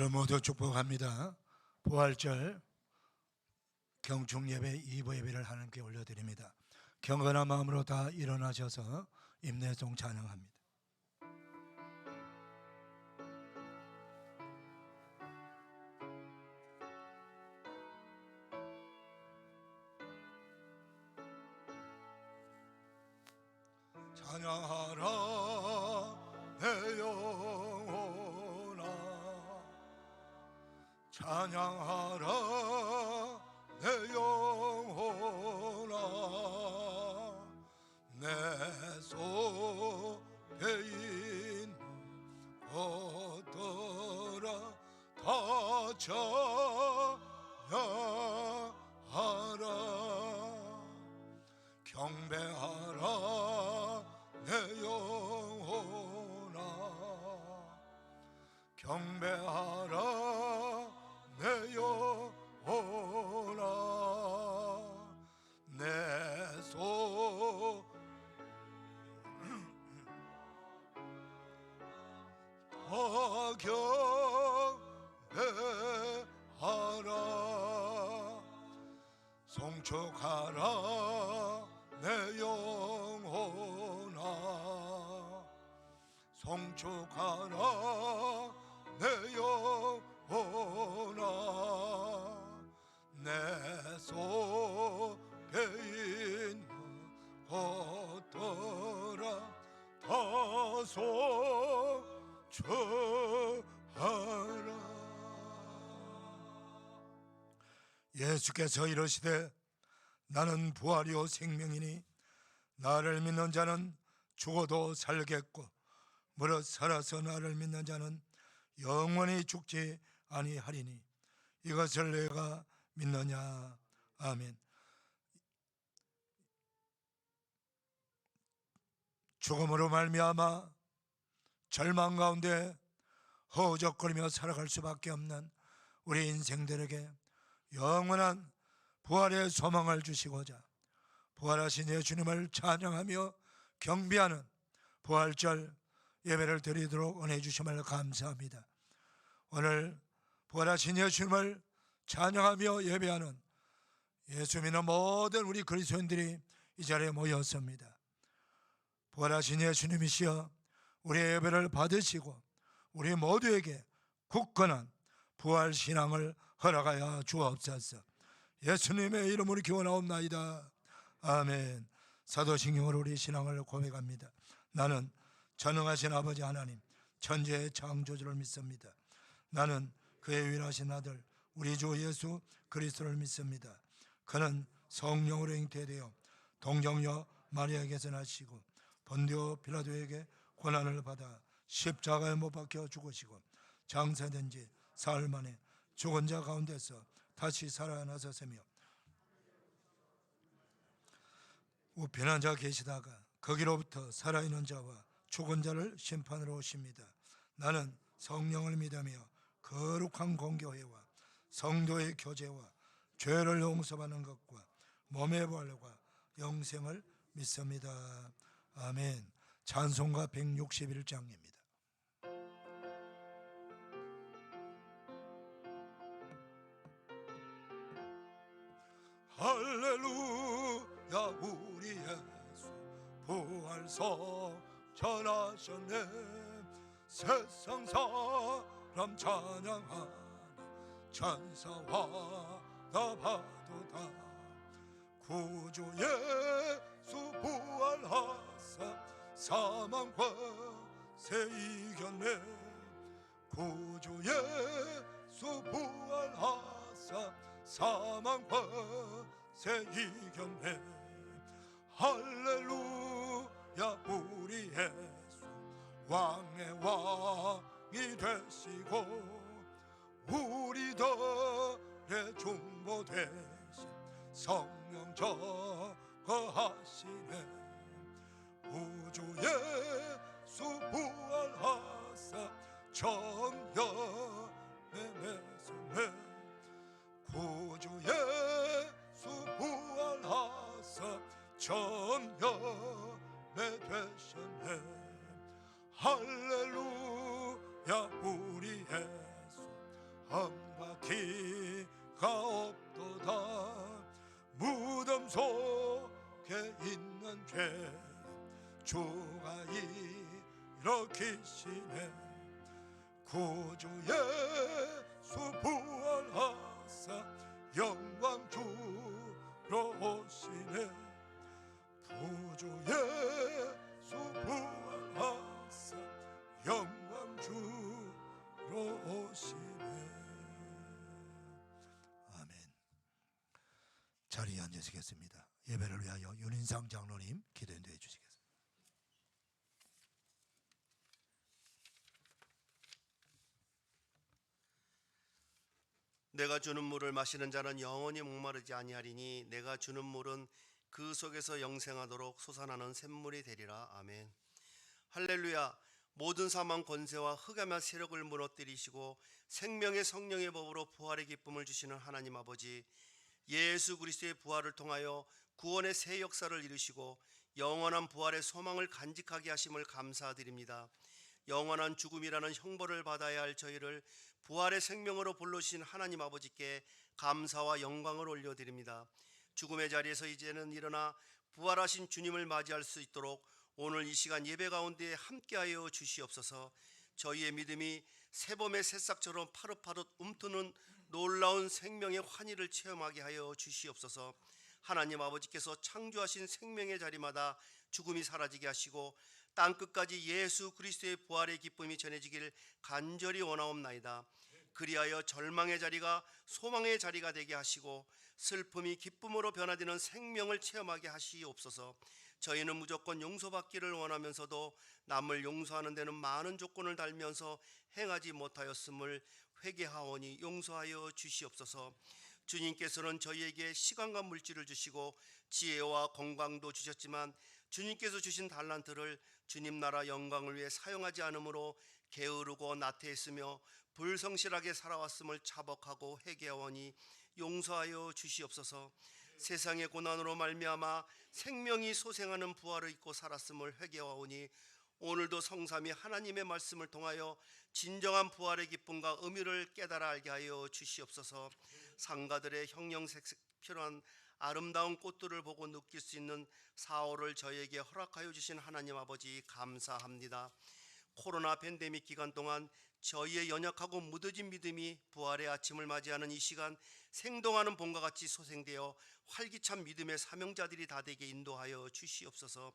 여러분 모두 축복합니다. 부활절 경축 예배 2부 예배를 하나님께 올려드립니다. 경건한 마음으로 다 일어나셔서 임내송 찬양합니다. 찬양하라 내 영혼아, 찬양하라 내 영혼아, 내 속에 있는 것들아 다 찬양하라. 경배하라 내 영혼아, 경배하라 내 영혼아, 내 속 다 경배하라. 송축하라 내 영혼아, 송축하라 내 영혼아, 내 속에 있는 것들아 다 송축하라. 예수께서 이르시되 나는 부활이요 생명이니 나를 믿는 자는 죽어도 살겠고 무릇 살아서 나를 믿는 자는 영원히 죽지 아니하리니 이것을 내가 믿느냐. 아멘. 죽음으로 말미암아 절망 가운데 허우적거리며 살아갈 수밖에 없는 우리 인생들에게 영원한 부활의 소망을 주시고자 부활하신 예수님을 찬양하며 경배하는 부활절 예배를 드리도록 은혜 주심을 감사합니다. 오늘 부활하신 예수님을 찬양하며 예배하는 예수 믿는 모든 우리 그리스도인들이 이 자리에 모였습니다. 부활하신 예수님이시여 우리의 예배를 받으시고 우리 모두에게 굳건한 부활 신앙을 허락하여 주옵소서. 예수님의 이름으로 기원하옵나이다. 아멘. 사도신경으로 우리 신앙을 고백합니다. 나는 전능하신 아버지 하나님 천지의 창조주를 믿습니다. 나는 그의 유일하신 아들 우리 주 예수 그리스도를 믿습니다. 그는 성령으로 잉태되어 동정녀 마리아에게서 나시고 본디오 빌라도에게 고난을 받아 십자가에 못 박혀 죽으시고 장사된 지 사흘 만에 죽은 자 가운데서 다시 살아나셨으며 우편한 자 계시다가 거기로부터 살아있는 자와 죽은 자를 심판으로 오십니다. 나는 성령을 믿으며 거룩한 공교회와 성도의 교제와 죄를 용서받는 것과 몸의 부활과 영생을 믿습니다. 아멘. 찬송가 161장입니다. 할렐루야 우리 예수 부활석 전하셨네. 세상 사람 찬양하니 천사와 다 봐도다. 구주 예수 부활하사 사망과 세 이겼네. 구주 예수 부활하사 사망과 세 이겼네. 할렐루야 우리 예수 왕의 왕이 되시고 우리들의 중보 되신 성령 저거하시네. 우주 예수 부활하사 정연에 내세네. 구주 예수 부활하사 전연에 되셨네. 할렐루야 우리 예수 험과 기가 없도다. 무덤 속에 있는 죄 주가 일으키시네. 구주 예수 부활하사 영광 주러 오시네. 구주 예수 부활하사 영광 주러 오시네. 아멘. 자리에 앉으시겠습니다. 예배를 위하여 윤인상 장로님 기도 인도해 주시겠습니다. 내가 주는 물을 마시는 자는 영원히 목마르지 아니하리니 내가 주는 물은 그 속에서 영생하도록 솟아나는 샘물이 되리라. 아멘. 할렐루야. 모든 사망 권세와 흑암의 세력을 무너뜨리시고 생명의 성령의 법으로 부활의 기쁨을 주시는 하나님 아버지, 예수 그리스도의 부활을 통하여 구원의 새 역사를 이루시고 영원한 부활의 소망을 간직하게 하심을 감사드립니다. 영원한 죽음이라는 형벌을 받아야 할 저희를 부활의 생명으로 불러주신 하나님 아버지께 감사와 영광을 올려드립니다. 죽음의 자리에서 이제는 일어나 부활하신 주님을 맞이할 수 있도록 오늘 이 시간 예배 가운데 함께하여 주시옵소서. 저희의 믿음이 새봄의 새싹처럼 파릇파릇 움트는 놀라운 생명의 환희를 체험하게 하여 주시옵소서. 하나님 아버지께서 창조하신 생명의 자리마다 죽음이 사라지게 하시고 땅끝까지 예수 그리스도의 부활의 기쁨이 전해지길 간절히 원하옵나이다. 그리하여 절망의 자리가 소망의 자리가 되게 하시고 슬픔이 기쁨으로 변화되는 생명을 체험하게 하시옵소서. 저희는 무조건 용서받기를 원하면서도 남을 용서하는 데는 많은 조건을 달면서 행하지 못하였음을 회개하오니 용서하여 주시옵소서. 주님께서는 저희에게 시간과 물질을 주시고 지혜와 건강도 주셨지만 주님께서 주신 달란트를 주님 나라 영광을 위해 사용하지 않으므로 게으르고 나태했으며 불성실하게 살아왔음을 자복하고 회개하오니 용서하여 주시옵소서. 세상의 고난으로 말미암아 생명이 소생하는 부활을 잊고 살았음을 회개하오니 오늘도 성삼위 하나님의 말씀을 통하여 진정한 부활의 기쁨과 의미를 깨달아 알게 하여 주시옵소서. 상가들의 형형색색 필요한 아름다운 꽃들을 보고 느낄 수 있는 4월을 저에게 허락하여 주신 하나님 아버지 감사합니다. 코로나 팬데믹 기간 동안 저희의 연약하고 무뎌진 믿음이 부활의 아침을 맞이하는 이 시간 생동하는 봄과 같이 소생되어 활기찬 믿음의 사명자들이 다 되게 인도하여 주시옵소서.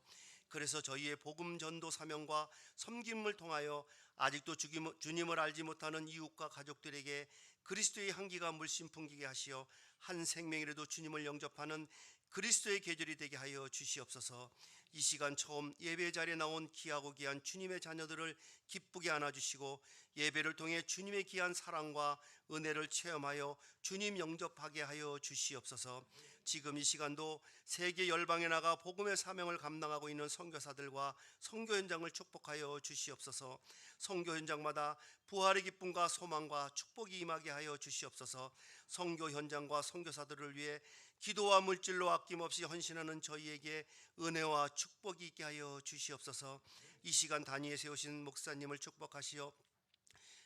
그래서 저희의 복음 전도 사명과 섬김을 통하여 아직도 주님을 알지 못하는 이웃과 가족들에게 그리스도의 향기가 물씬 풍기게 하시어 한 생명이라도 주님을 영접하는 그리스도의 계절이 되게 하여 주시옵소서. 이 시간 처음 예배 자리에 나온 귀하고 귀한 주님의 자녀들을 기쁘게 안아주시고 예배를 통해 주님의 귀한 사랑과 은혜를 체험하여 주님 영접하게 하여 주시옵소서. 지금 이 시간도 세계 열방에 나가 복음의 사명을 감당하고 있는 선교사들과 선교 현장을 축복하여 주시옵소서. 선교 현장마다 부활의 기쁨과 소망과 축복이 임하게 하여 주시옵소서. 선교 현장과 선교사들을 위해 기도와 물질로 아낌없이 헌신하는 저희에게 은혜와 축복이 있게 하여 주시옵소서. 이 시간 단위에 세우신 목사님을 축복하시어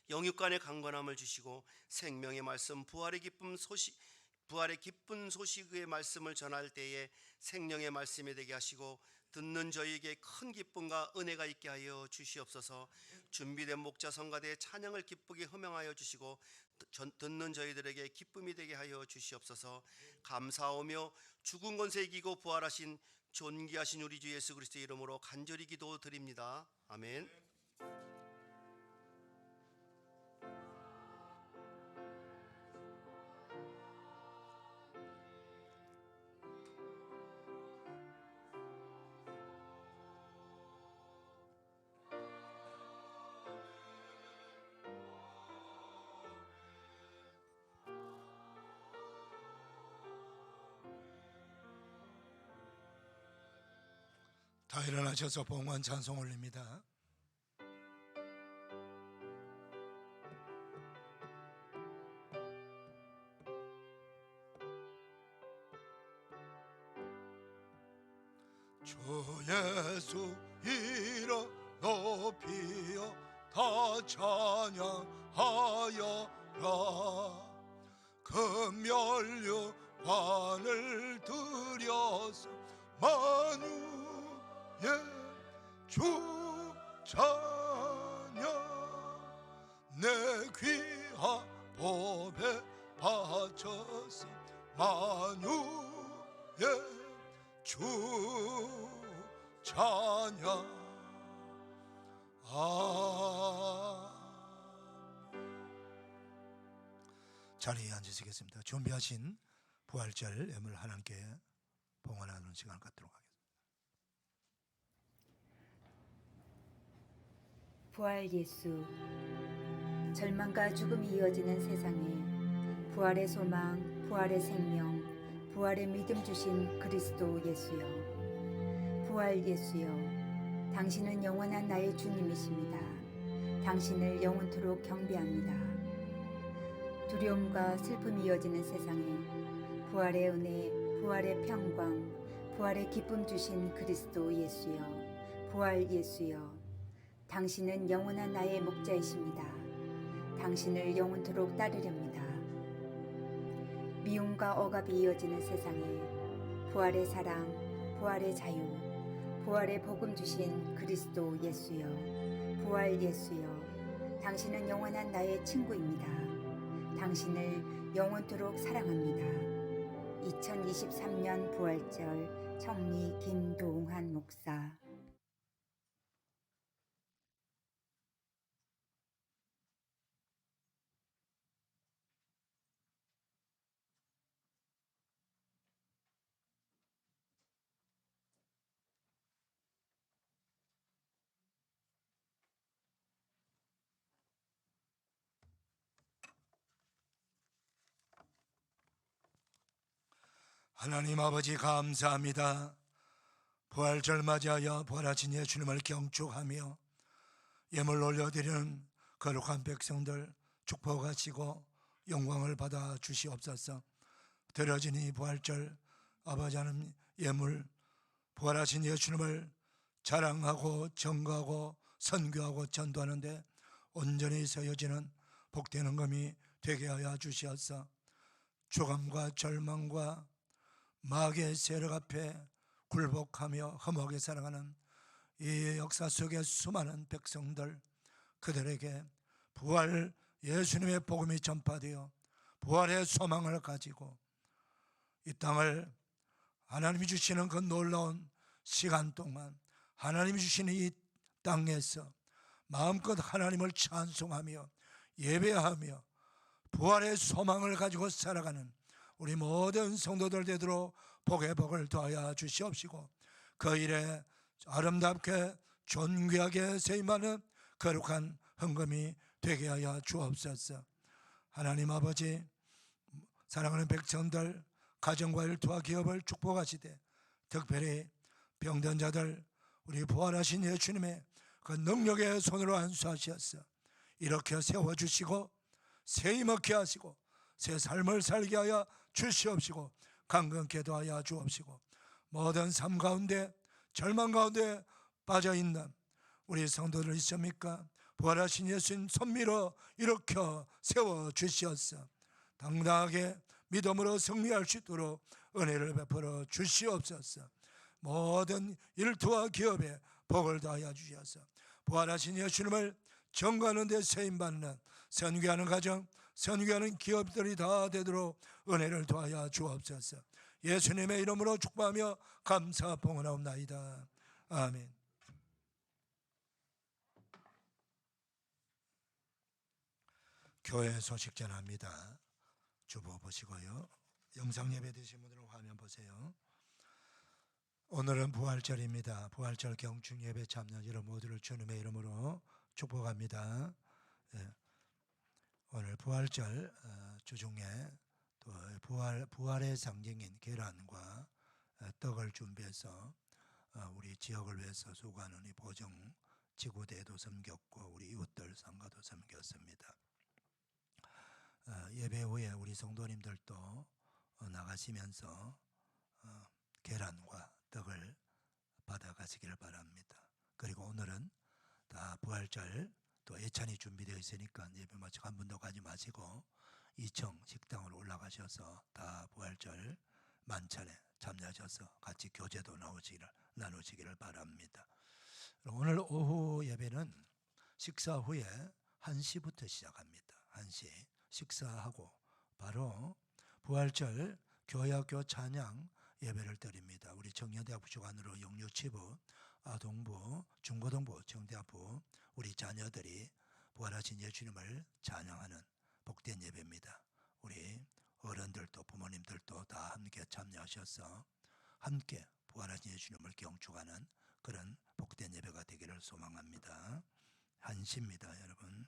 영육간의 강건함을 주시고 생명의 말씀 부활의 기쁜 소식의 말씀을 전할 때에 생명의 말씀이 되게 하시고 듣는 저희에게 큰 기쁨과 은혜가 있게 하여 주시옵소서. 준비된 목자 성가대의 찬양을 기쁘게 허명하여 주시고 듣는 저희들에게 기쁨이 되게 하여 주시옵소서. 감사하며 죽은 권세 이기고 부활하신 존귀하신 우리 주 예수 그리스도의 이름으로 간절히 기도드립니다. 아멘. 다 일어나셔서 봉헌 찬송 올립니다. 주 예수 이름 높이어 다 찬양하여 금면류관을 들여서 만유의 주 찬양 내 귀하 법에 바쳐서 만유의 주 찬양. 자리에 앉으시겠습니다. 준비하신 부활절 예물 하나님께 봉헌하는 시간 갖도록 하겠습니다. 부활 예수. 절망과 죽음이 이어지는 세상에 부활의 소망, 부활의 생명, 부활의 믿음 주신 그리스도 예수여. 부활 예수여, 당신은 영원한 나의 주님이십니다. 당신을 영원토록 경배합니다. 두려움과 슬픔이 이어지는 세상에 부활의 은혜, 부활의 평강, 부활의 기쁨 주신 그리스도 예수여. 부활 예수여, 당신은 영원한 나의 목자이십니다. 당신을 영원토록 따르렵니다. 미움과 억압이 이어지는 세상에 부활의 사랑, 부활의 자유, 부활의 복음 주신 그리스도 예수여. 부활 예수여, 당신은 영원한 나의 친구입니다. 당신을 영원토록 사랑합니다. 2023년 부활절 청리 김동환 목사. 하나님 아버지 감사합니다. 부활절 맞이하여 부활하신 예수님을 경축하며 예물 올려드리는 거룩한 백성들 축복하시고 영광을 받아 주시옵소서. 드려진 이 부활절 아버지 하나님 예물 부활하신 예수님을 자랑하고 정거하고 선교하고 전도하는데 온전히 서여지는 복되는 금이 되게 하여 주시옵소서. 죽음과 절망과 마귀의 세력 앞에 굴복하며 험하게 살아가는 이 역사 속의 수많은 백성들, 그들에게 부활 예수님의 복음이 전파되어 부활의 소망을 가지고 이 땅을 하나님이 주시는 그 놀라운 시간 동안 하나님이 주시는 이 땅에서 마음껏 하나님을 찬송하며 예배하며 부활의 소망을 가지고 살아가는 우리 모든 성도들 되도록 복의 복을 더하여 주시옵시고 그 일에 아름답게 존귀하게 세임하는 거룩한 헌금이 되게 하여 주옵소서. 하나님 아버지, 사랑하는 백성들 가정과 일터와 기업을 축복하시되 특별히 병든 자들 우리 부활하신 예수님의 그 능력의 손으로 안수하시었어 이렇게 세워주시고 새 힘없게 하시고 새 삶을 살게 하여 주시옵시고 강건케 도하여 주옵시고 모든 삶 가운데 절망 가운데 빠져있는 우리 성도들 있습니까? 부활하신 예수님 손밀어 일으켜 세워주시옵소서. 당당하게 믿음으로 승리할 수 있도록 은혜를 베풀어 주시옵소서. 모든 일터와 기업에 복을 더하여 주시옵소서. 부활하신 예수님을 전가하는 데 쓰임받는 선교하는 가정, 선교하는 기업들이 다 되도록 은혜를 더하여 주옵소서. 예수님의 이름으로 축복하며 감사 봉헌하옵나이다. 아멘. 교회 소식 전합니다. 주보 보시고요. 영상 예배 드신 분들은 화면 보세요. 오늘은 부활절입니다. 부활절 경축 예배 참여 여러분 모두를 주님의 이름으로 축복합니다. 예. 오늘 부활절 주중에 또 부활의 상징인 계란과 떡을 준비해서 우리 지역을 위해서 수고하는 이 보정 지구대도 섬겼고 우리 이웃들 상가도 섬겼습니다. 예배 후에 우리 성도님들도 나가시면서 계란과 떡을 받아가시기를 바랍니다. 그리고 오늘은 다 부활절 또 예찬이 준비되어 있으니까 예배 마치고 한 분도 가지 마시고 2층 식당으로 올라가셔서 다 부활절 만찬에 참여하셔서 같이 교제도 나누시기를 바랍니다. 오늘 오후 예배는 식사 후에 1시부터 시작합니다. 1시 식사하고 바로 부활절 교회학교 찬양 예배를 드립니다. 우리 청년대학부 주관으로 영유치부, 아동부, 중고등부, 청대학부 우리 자녀들이 부활하신 예수님을 찬양하는 복된 예배입니다. 우리 어른들도 부모님들도 다 함께 참여하셔서 함께 부활하신 예수님을 경축하는 그런 복된 예배가 되기를 소망합니다. 1시입니다, 여러분.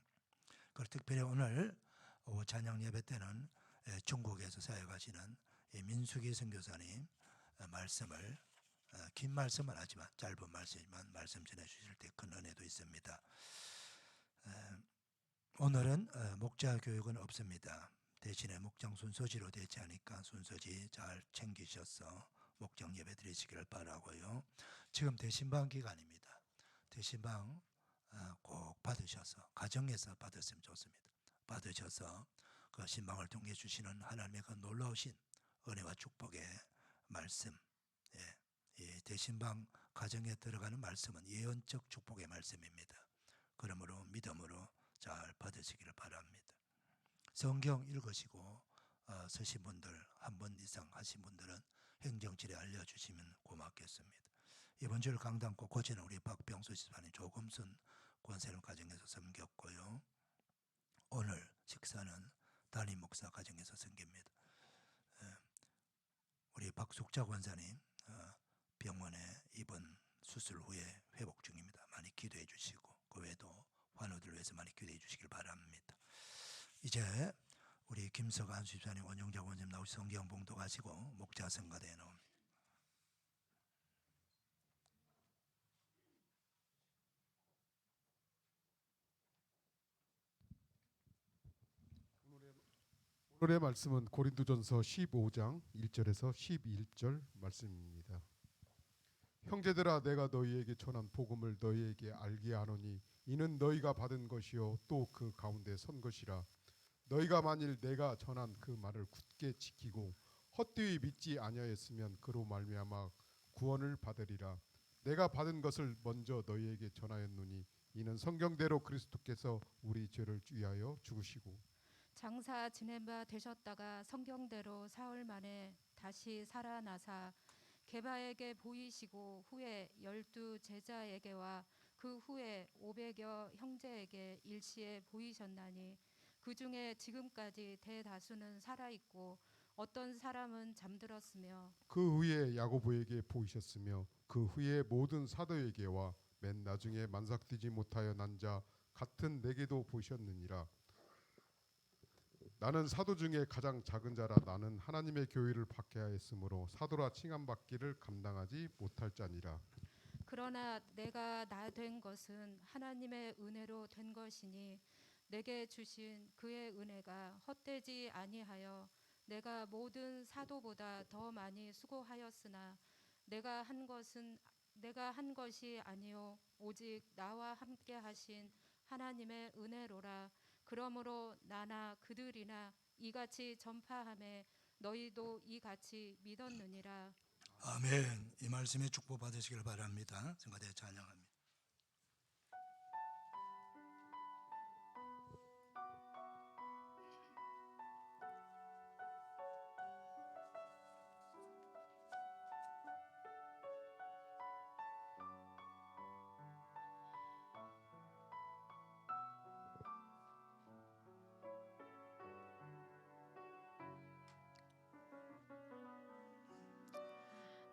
그리고 특별히 오늘 오후 찬양 예배 때는 중국에서 사역하시는 민수기 선교사님 말씀을 긴 말씀은 하지만 짧은 말씀이지만 말씀 전해 주실 때 큰 은혜도 있습니다. 오늘은 목자 교육은 없습니다. 대신에 목장 순서지로 대체하니까 순서지 잘 챙기셔서 목장 예배 드리시기를 바라고요. 지금 대신방 기간입니다. 대신방 꼭 받으셔서 가정에서 받으시면 좋습니다. 받으셔서 그 신방을 통해 주시는 하나님의 그 놀라우신 은혜와 축복의 말씀, 이 대신방 가정에 들어가는 말씀은 예언적 축복의 말씀입니다. 그러므로 믿음으로 잘 받으시기를 바랍니다. 성경 읽으시고 서신 분들 한 번 이상 하신 분들은 행정실에 알려주시면 고맙겠습니다. 이번 주 강단고 고치는 우리 박병수 집사님 조금순 권세를 가정에서 섬겼고요. 오늘 식사는 담임 목사 가정에서 섬깁니다. 우리 박숙자 권사님 병원에 입원 수술 후에 회복 중입니다. 많이 기도해 주시고 그 외에도 환우들 위해서 많이 기도해 주시길 바랍니다. 이제 우리 김석아 안수집사님 원영자 원님 나오시 성경 봉독하시고 목자 성가대에 나옵니다. 오늘의 말씀은 고린도전서 15장 1절에서 11절 말씀입니다. 형제들아 내가 너희에게 전한 복음을 너희에게 알게 하노니 이는 너희가 받은 것이요 또 그 가운데 선 것이라. 너희가 만일 내가 전한 그 말을 굳게 지키고 헛되이 믿지 아니하였으면 그로 말미암아 구원을 받으리라. 내가 받은 것을 먼저 너희에게 전하였노니 이는 성경대로 그리스도께서 우리 죄를 위하여 죽으시고 장사 지낸 바 되셨다가 성경대로 사흘 만에 다시 살아나사 게바에게 보이시고 후에 12 제자에게와 그 후에 500여 형제에게 일시에 보이셨나니 그 중에 지금까지 대다수는 살아있고 어떤 사람은 잠들었으며 그 후에 야고보에게 보이셨으며 그 후에 모든 사도에게와 맨 나중에 만삭되지 못하여 난 자 같은 내게도 보이셨느니라. 나는 사도 중에 가장 작은 자라. 나는 하나님의 교회를 박해하였으므로 사도라 칭함받기를 감당하지 못할 자니라. 그러나 내가 나 된 것은 하나님의 은혜로 된 것이니 내게 주신 그의 은혜가 헛되지 아니하여 내가 모든 사도보다 더 많이 수고하였으나 내가 한 것이 아니요 오직 나와 함께 하신 하나님의 은혜로라. 그러므로 나나 그들이나 이같이 전파하매 너희도 이같이 믿었느니라. 아멘. 이 말씀에 축복 받으시길 바랍니다. 성가대 찬양합니다.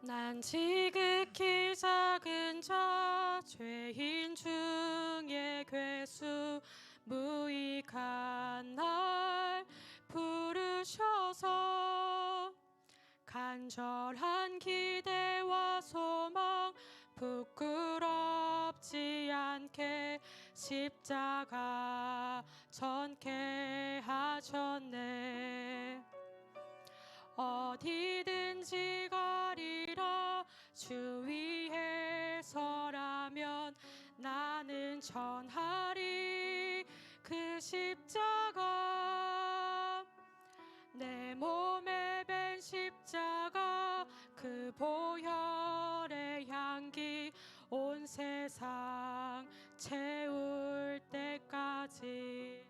난 지극히 작은 자 죄인 중에 괴수 무익한 날 부르셔서 간절한 기대와 소망 부끄럽지 않게 십자가 전케 하셨네. 어디든지 가리라 주 위에 서라면 나는 전하리. 그 십자가 내 몸에 밴 십자가 그 보혈의 향기 온 세상 채울 때까지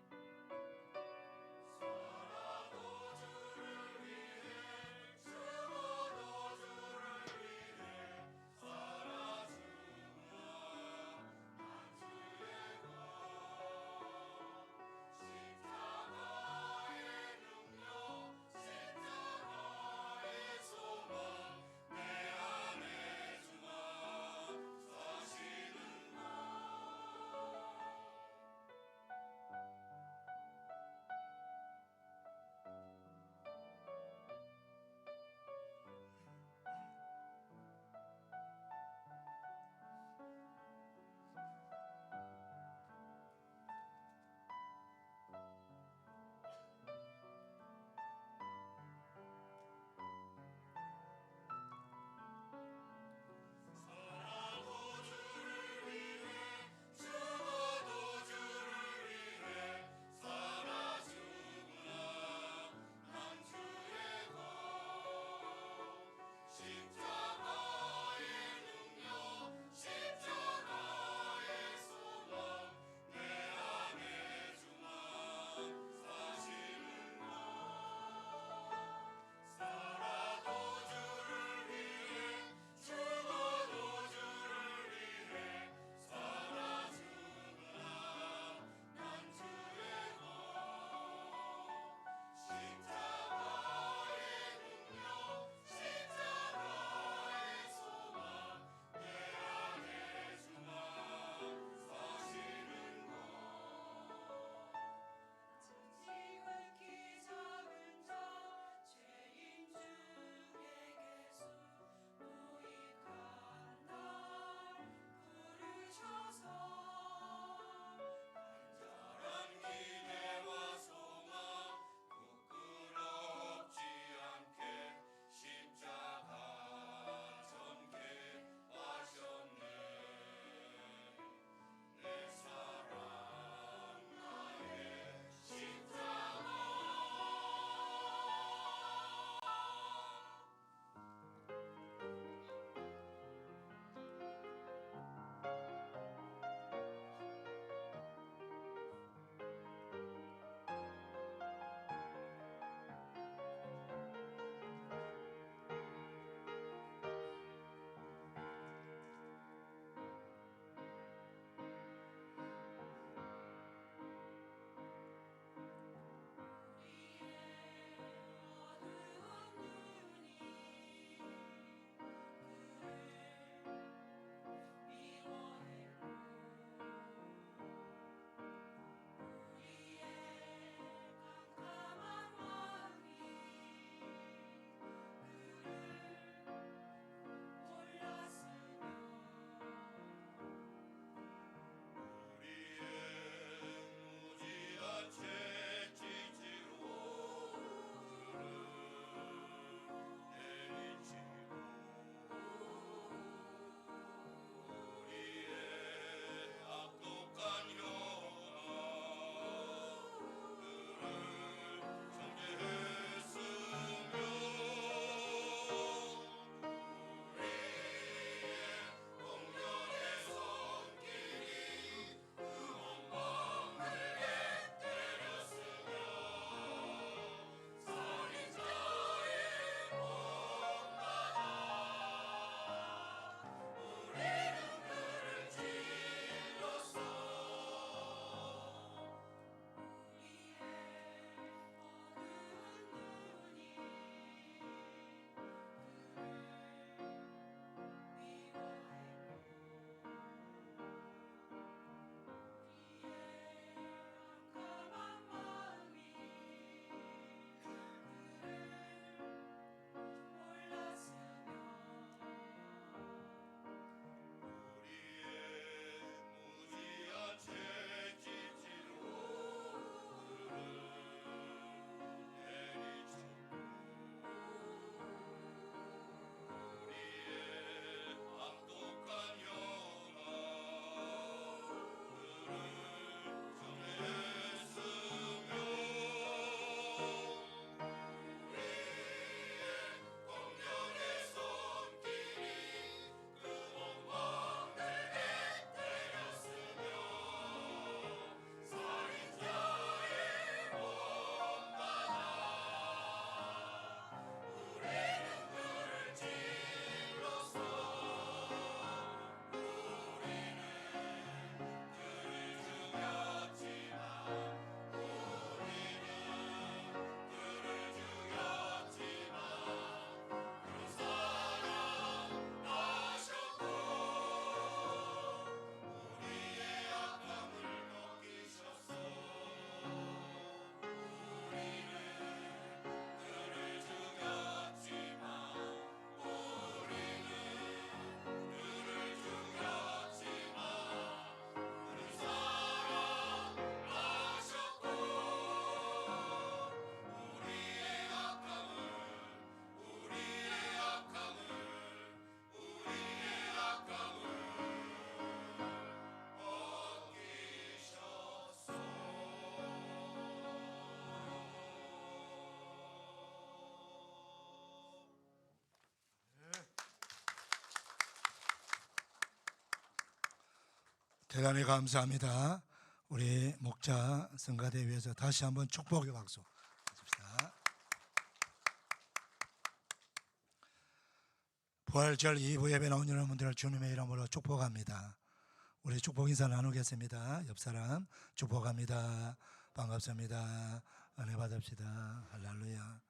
대단히 감사합니다. 우리 목자 성가대 위해서 다시 한번 축복의 박수 해줍시다. 부활절 2부 예배 나온 여러분들을 주님의 이름으로 축복합니다. 우리 축복 인사 나누겠습니다. 옆 사람 축복합니다. 반갑습니다. 은혜 받읍시다. 할렐루야.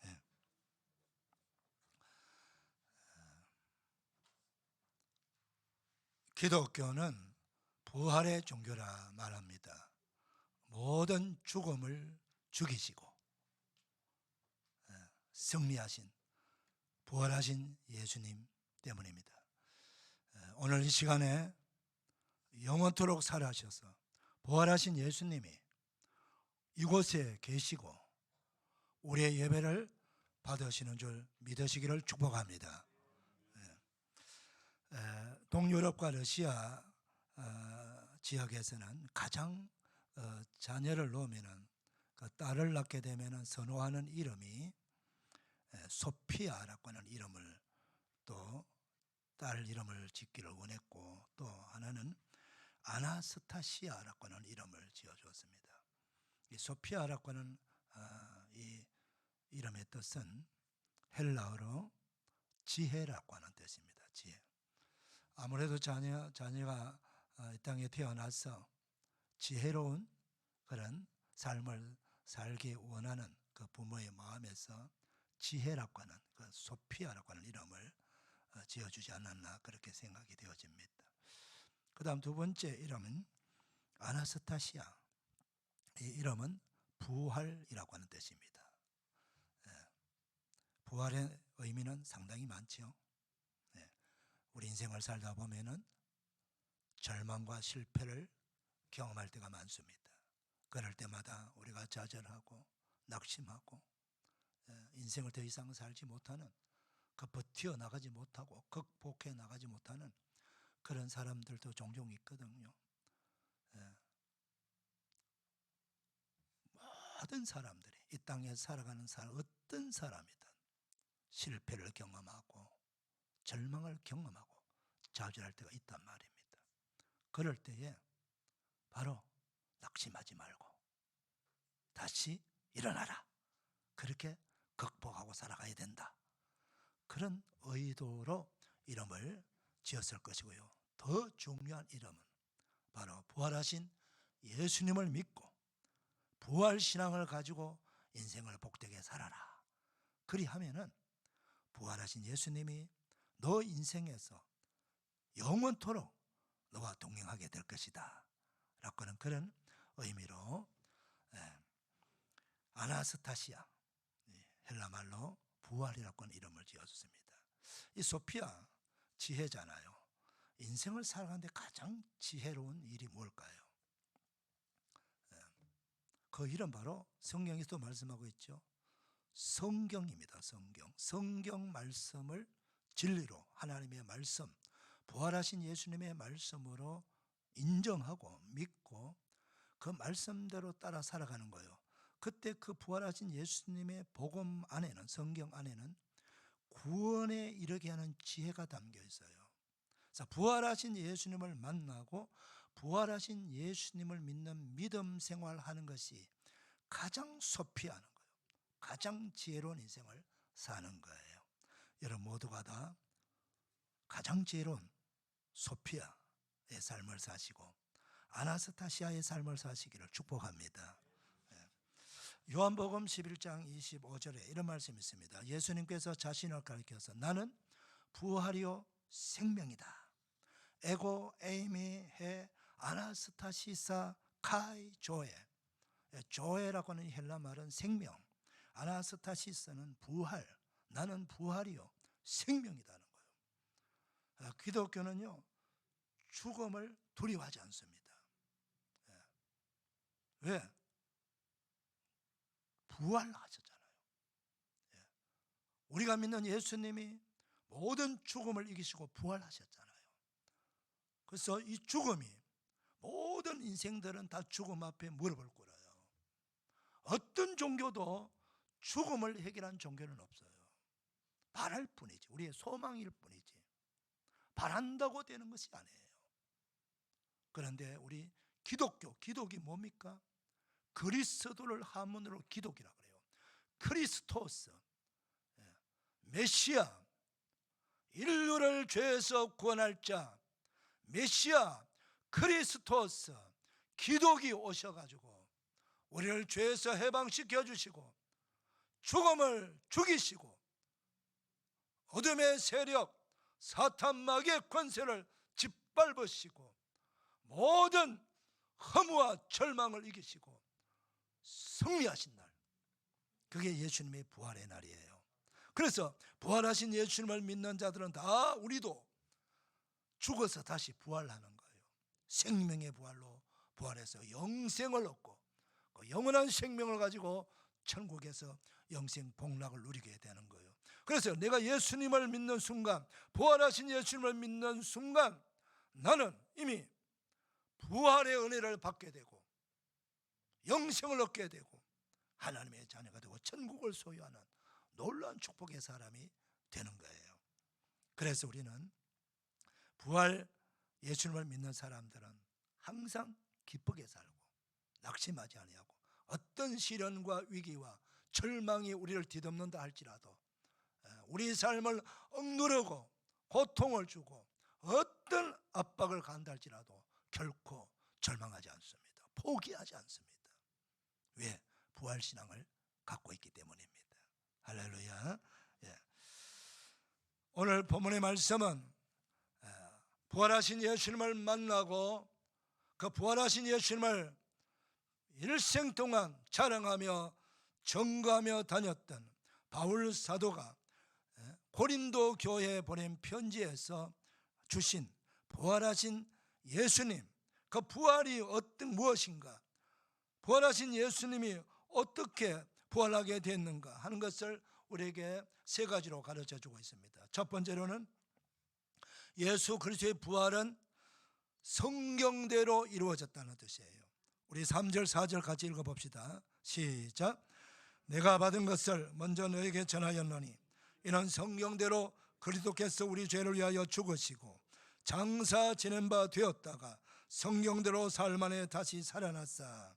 예. 기독교는 부활의 종교라 말합니다. 모든 죽음을 죽이시고 승리하신 부활하신 예수님 때문입니다. 오늘 이 시간에 영원토록 살아셔서 부활하신 예수님이 이곳에 계시고 우리의 예배를 받으시는 줄 믿으시기를 축복합니다. 동유럽과 러시아 지역에서는 가장 자녀를 놓으면은 그 딸을 낳게 되면은 선호하는 이름이 소피아라고 하는 이름을 또 딸 이름을 짓기를 원했고 또 하나는 아나스타시아라고 하는 이름을 지어주었습니다. 이 소피아라고 하는 이 이름의 뜻은 헬라어로 지혜라고 하는 뜻입니다. 지혜. 아무래도 자녀가 이 땅에 태어나서 지혜로운 그런 삶을 살기 원하는 그 부모의 마음에서 지혜라고 하는 그 소피아라고 하는 이름을 지어주지 않았나 그렇게 생각이 되어집니다. 그 다음 두 번째 이름은 아나스타시아. 이 이름은 부활이라고 하는 뜻입니다. 부활의 의미는 상당히 많죠. 우리 인생을 살다 보면은 절망과 실패를 경험할 때가 많습니다. 그럴 때마다 우리가 좌절하고 낙심하고 인생을 더 이상 살지 못하는 그 버텨 나가지 못하고 극복해 나가지 못하는 그런 사람들도 종종 있거든요. 모든 사람들이 이 땅에 살아가는 사람 어떤 사람이든 실패를 경험하고 절망을 경험하고 좌절할 때가 있단 말입니다. 그럴 때에 바로 낙심하지 말고 다시 일어나라. 그렇게 극복하고 살아가야 된다. 그런 의도로 이름을 지었을 것이고요. 더 중요한 이름은 바로 부활하신 예수님을 믿고 부활신앙을 가지고 인생을 복되게 살아라. 그리하면은 부활하신 예수님이 너 인생에서 영원토록 너와 동행하게 될 것이다 라고 하는 그런 의미로 아나스타시아, 헬라말로 부활이라고 하는 이름을 지어줬습니다. 이 소피아 지혜잖아요. 인생을 살아가는데 가장 지혜로운 일이 뭘까요? 그 이름 바로 성경에서도 말씀하고 있죠. 성경입니다. 성경 말씀을 진리로 하나님의 말씀, 부활하신 예수님의 말씀으로 인정하고 믿고 그 말씀대로 따라 살아가는 거예요. 그때 그 부활하신 예수님의 복음 안에는, 성경 안에는 구원에 이르게 하는 지혜가 담겨 있어요. 그래서 부활하신 예수님을 만나고 부활하신 예수님을 믿는 믿음 생활하는 것이 가장 소피하는 거예요. 가장 지혜로운 인생을 사는 거예요. 여러분 모두가 다 가장 지혜로운 소피아의 삶을 사시고 아나스타시아의 삶을 사시기를 축복합니다. 요한복음 11장 25절에 이런 말씀이 있습니다. 예수님께서 자신을 가리켜서 나는 부활이요 생명이다. 에고 에이미 해 아나스타시사 카이 조에. 조에라고 하는 헬라 말은 생명, 아나스타시스는 부활, 나는 부활이요 생명이라는 거예요. 기독교는요 죽음을 두려워하지 않습니다. 왜? 부활하셨잖아요. 우리가 믿는 예수님이 모든 죽음을 이기시고 부활하셨잖아요. 그래서 이 죽음이 모든 인생들은 다 죽음 앞에 무릎을 꿇어요. 어떤 종교도 죽음을 해결한 종교는 없어요. 바랄 뿐이지. 우리의 소망일 뿐이지. 바란다고 되는 것이 아니에요. 그런데 우리 기독이 뭡니까? 그리스도를 한문으로 기독이라 그래요. 크리스토스, 메시아, 인류를 죄에서 구원할 자 메시아 크리스토스 기독이 오셔가지고 우리를 죄에서 해방시켜 주시고 죽음을 죽이시고 어둠의 세력 사탄 마귀의 권세를 짓밟으시고 모든 허무와 절망을 이기시고 승리하신 날, 그게 예수님의 부활의 날이에요. 그래서 부활하신 예수님을 믿는 자들은 다 우리도 죽어서 다시 부활하는 거예요. 생명의 부활로 부활해서 영생을 얻고 그 영원한 생명을 가지고 천국에서 영생 복락을 누리게 되는 거예요. 그래서 내가 예수님을 믿는 순간, 부활하신 예수님을 믿는 순간 나는 이미 부활의 은혜를 받게 되고 영생을 얻게 되고 하나님의 자녀가 되고 천국을 소유하는 놀라운 축복의 사람이 되는 거예요. 그래서 우리는 부활 예수님을 믿는 사람들은 항상 기쁘게 살고 낙심하지 아니하고 어떤 시련과 위기와 절망이 우리를 뒤덮는다 할지라도 우리 삶을 억누르고 고통을 주고 어떤 압박을 간다 할지라도 결코 절망하지 않습니다. 포기하지 않습니다. 왜? 부활신앙을 갖고 있기 때문입니다. 할렐루야. 오늘 본문의 말씀은 부활하신 예수님을 만나고 그 부활하신 예수님을 일생 동안 자랑하며 전거하며 다녔던 바울 사도가 고린도 교회에 보낸 편지에서 주신 부활하신 예수님, 그 부활이 무엇인가, 부활하신 예수님이 어떻게 부활하게 됐는가 하는 것을 우리에게 세 가지로 가르쳐 주고 있습니다. 첫 번째로는 예수 그리스도의 부활은 성경대로 이루어졌다는 뜻이에요. 우리 3절 4절 같이 읽어봅시다. 시작. 내가 받은 것을 먼저 너에게 전하였노니 이는 성경대로 그리스도께서 우리 죄를 위하여 죽으시고 장사 지낸 바 되었다가 성경대로 사흘 만에 다시 살아났사.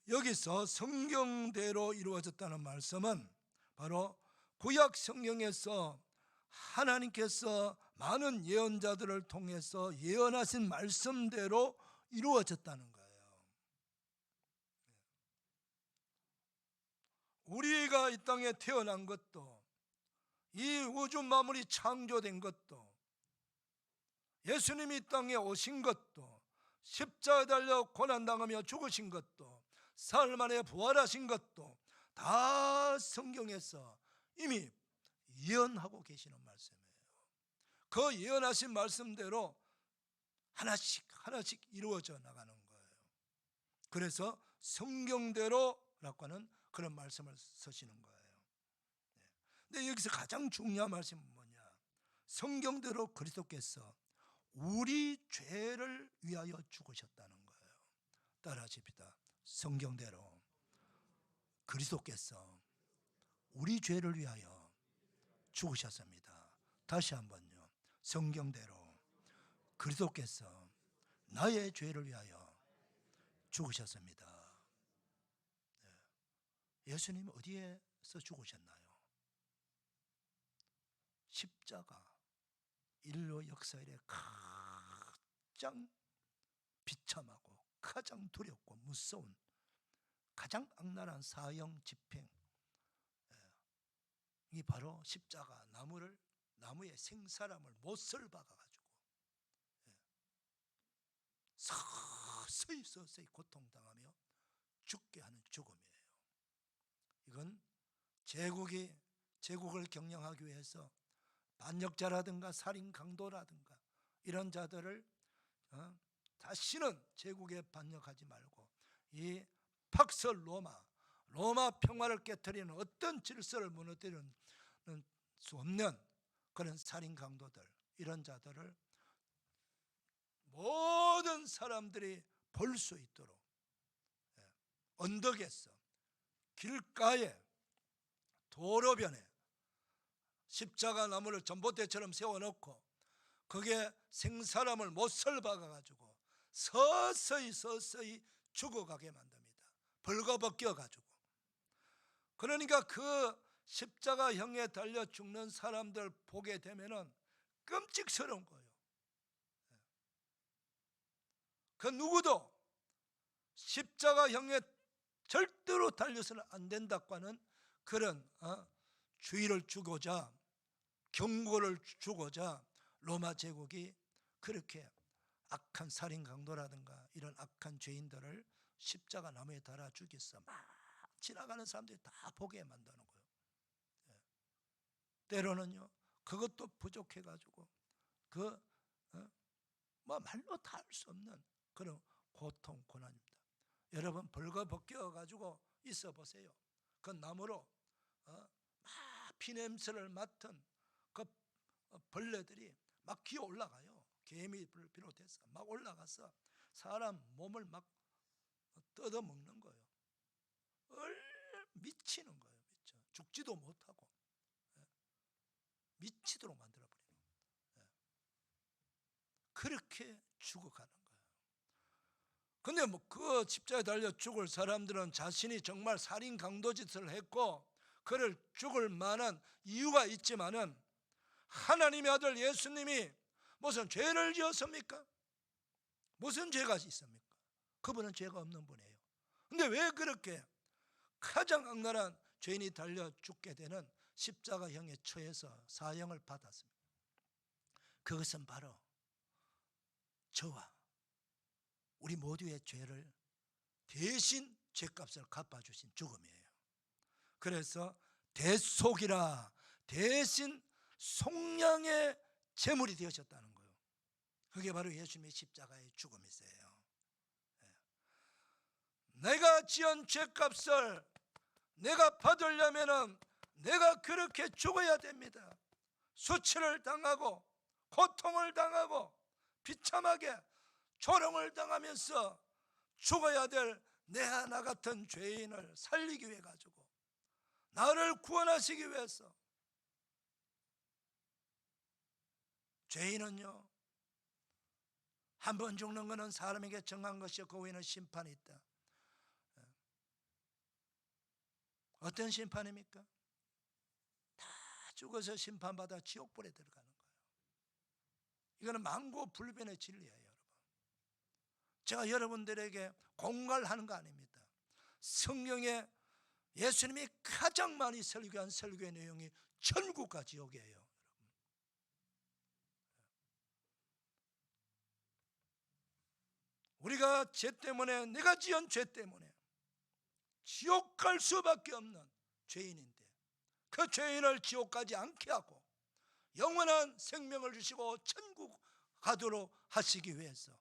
여기서 성경대로 이루어졌다는 말씀은 바로 구약 성경에서 하나님께서 많은 예언자들을 통해서 예언하신 말씀대로 이루어졌다는 거예요. 우리가 이 땅에 태어난 것도, 이 우주 만물이 창조된 것도, 예수님이 이 땅에 오신 것도, 십자가에 달려 고난당하며 죽으신 것도, 사흘 만에 부활하신 것도 다 성경에서 이미 예언하고 계시는 말씀이에요. 그 예언하신 말씀대로 하나씩 하나씩 이루어져 나가는 거예요. 그래서 성경대로라고 하는 그런 말씀을 쓰시는 거예요. 근데 여기서 가장 중요한 말씀은 뭐냐? 성경대로 그리스도께서 우리 죄를 위하여 죽으셨다는 거예요. 따라하십시다. 성경대로 그리스도께서 우리 죄를 위하여 죽으셨습니다. 다시 한번요. 성경대로 그리스도께서 나의 죄를 위하여 죽으셨습니다. 예수님 어디에서 죽으셨나요? 십자가, 인류 역사에 가장 비참하고 가장 두렵고 무서운 가장 악랄한 사형 집행, 이 바로 십자가 나무에 생사람을 못을 박아가지고 서서히 고통당하며 죽게 하는 죽음이에요. 이건 제국을 경영하기 위해서 반역자라든가 살인 강도라든가 이런 자들을 다시는 제국에 반역하지 말고 이 팍스 로마 평화를 깨트리는 어떤 질서를 무너뜨리는 수 없는 그런 살인 강도들, 이런 자들을 모든 사람들이 볼 수 있도록 언덕에서, 길가에, 도로변에 십자가 나무를 전봇대처럼 세워놓고 거기에 생사람을 못을 박아가지고 서서히 죽어가게 만듭니다. 벌거벗겨 가지고. 그러니까 그 십자가형에 달려 죽는 사람들 보게 되면은 끔찍스러운 거예요. 그 누구도 십자가형에 절대로 달려서는 안 된다고 하는 그런 주의를 주고자, 경고를 주고자 로마 제국이 그렇게 악한 살인 강도라든가 이런 악한 죄인들을 십자가 나무에 달아 죽였어. 막 지나가는 사람들이 다 보게 만드는 거예요. 때로는요 그것도 부족해 가지고 뭐 말로 다 할 수 없는 그런 고통 고난입니다. 여러분 벌거벗겨 가지고 있어 보세요. 그 나무로 막 피냄새를 맡은 그 벌레들이 막 기어 올라가요. 개미를 비롯해서 막 올라가서 사람 몸을 막 뜯어먹는 거예요. 미치는 거예요. 미쳐. 죽지도 못하고 미치도록 만들어버리는 거예요. 그렇게 죽어가는 거예요. 근데 뭐 그 십자가에 달려 죽을 사람들은 자신이 정말 살인 강도짓을 했고 그를 죽을 만한 이유가 있지만은 하나님의 아들 예수님이 무슨 죄를 지었습니까? 무슨 죄가 있습니까? 그분은 죄가 없는 분이에요. 근데 왜 그렇게 가장 악랄한 죄인이 달려 죽게 되는 십자가형에 처해서 사형을 받았습니다. 그것은 바로 저와 우리 모두의 죄를 대신 죄값을 갚아주신 죽음이에요. 그래서 대속이라 대신 속량의 제물이 되셨다는 거예요. 그게 바로 예수님의 십자가의 죽음이세요. 내가 지은 죄값을 내가 받으려면은 내가 그렇게 죽어야 됩니다. 수치를 당하고 고통을 당하고 비참하게 조롱을 당하면서 죽어야 될 내 하나 같은 죄인을 살리기 위해 가지고 나를 구원하시기 위해서. 죄인은요 한 번 죽는 것은 사람에게 정한 것이요 그 후에는 심판이 있다. 어떤 심판입니까? 다 죽어서 심판받아 지옥불에 들어가는 거예요. 이거는 만고불변의 진리예요. 여러분, 제가 여러분들에게 공갈하는 거 아닙니다. 성경에 예수님이 가장 많이 설교한 설교의 내용이 천국과 지옥이에요. 우리가 죄 때문에, 내가 지은 죄 때문에 지옥 갈 수밖에 없는 죄인인데 그 죄인을 지옥 가지 않게 하고 영원한 생명을 주시고 천국 가도록 하시기 위해서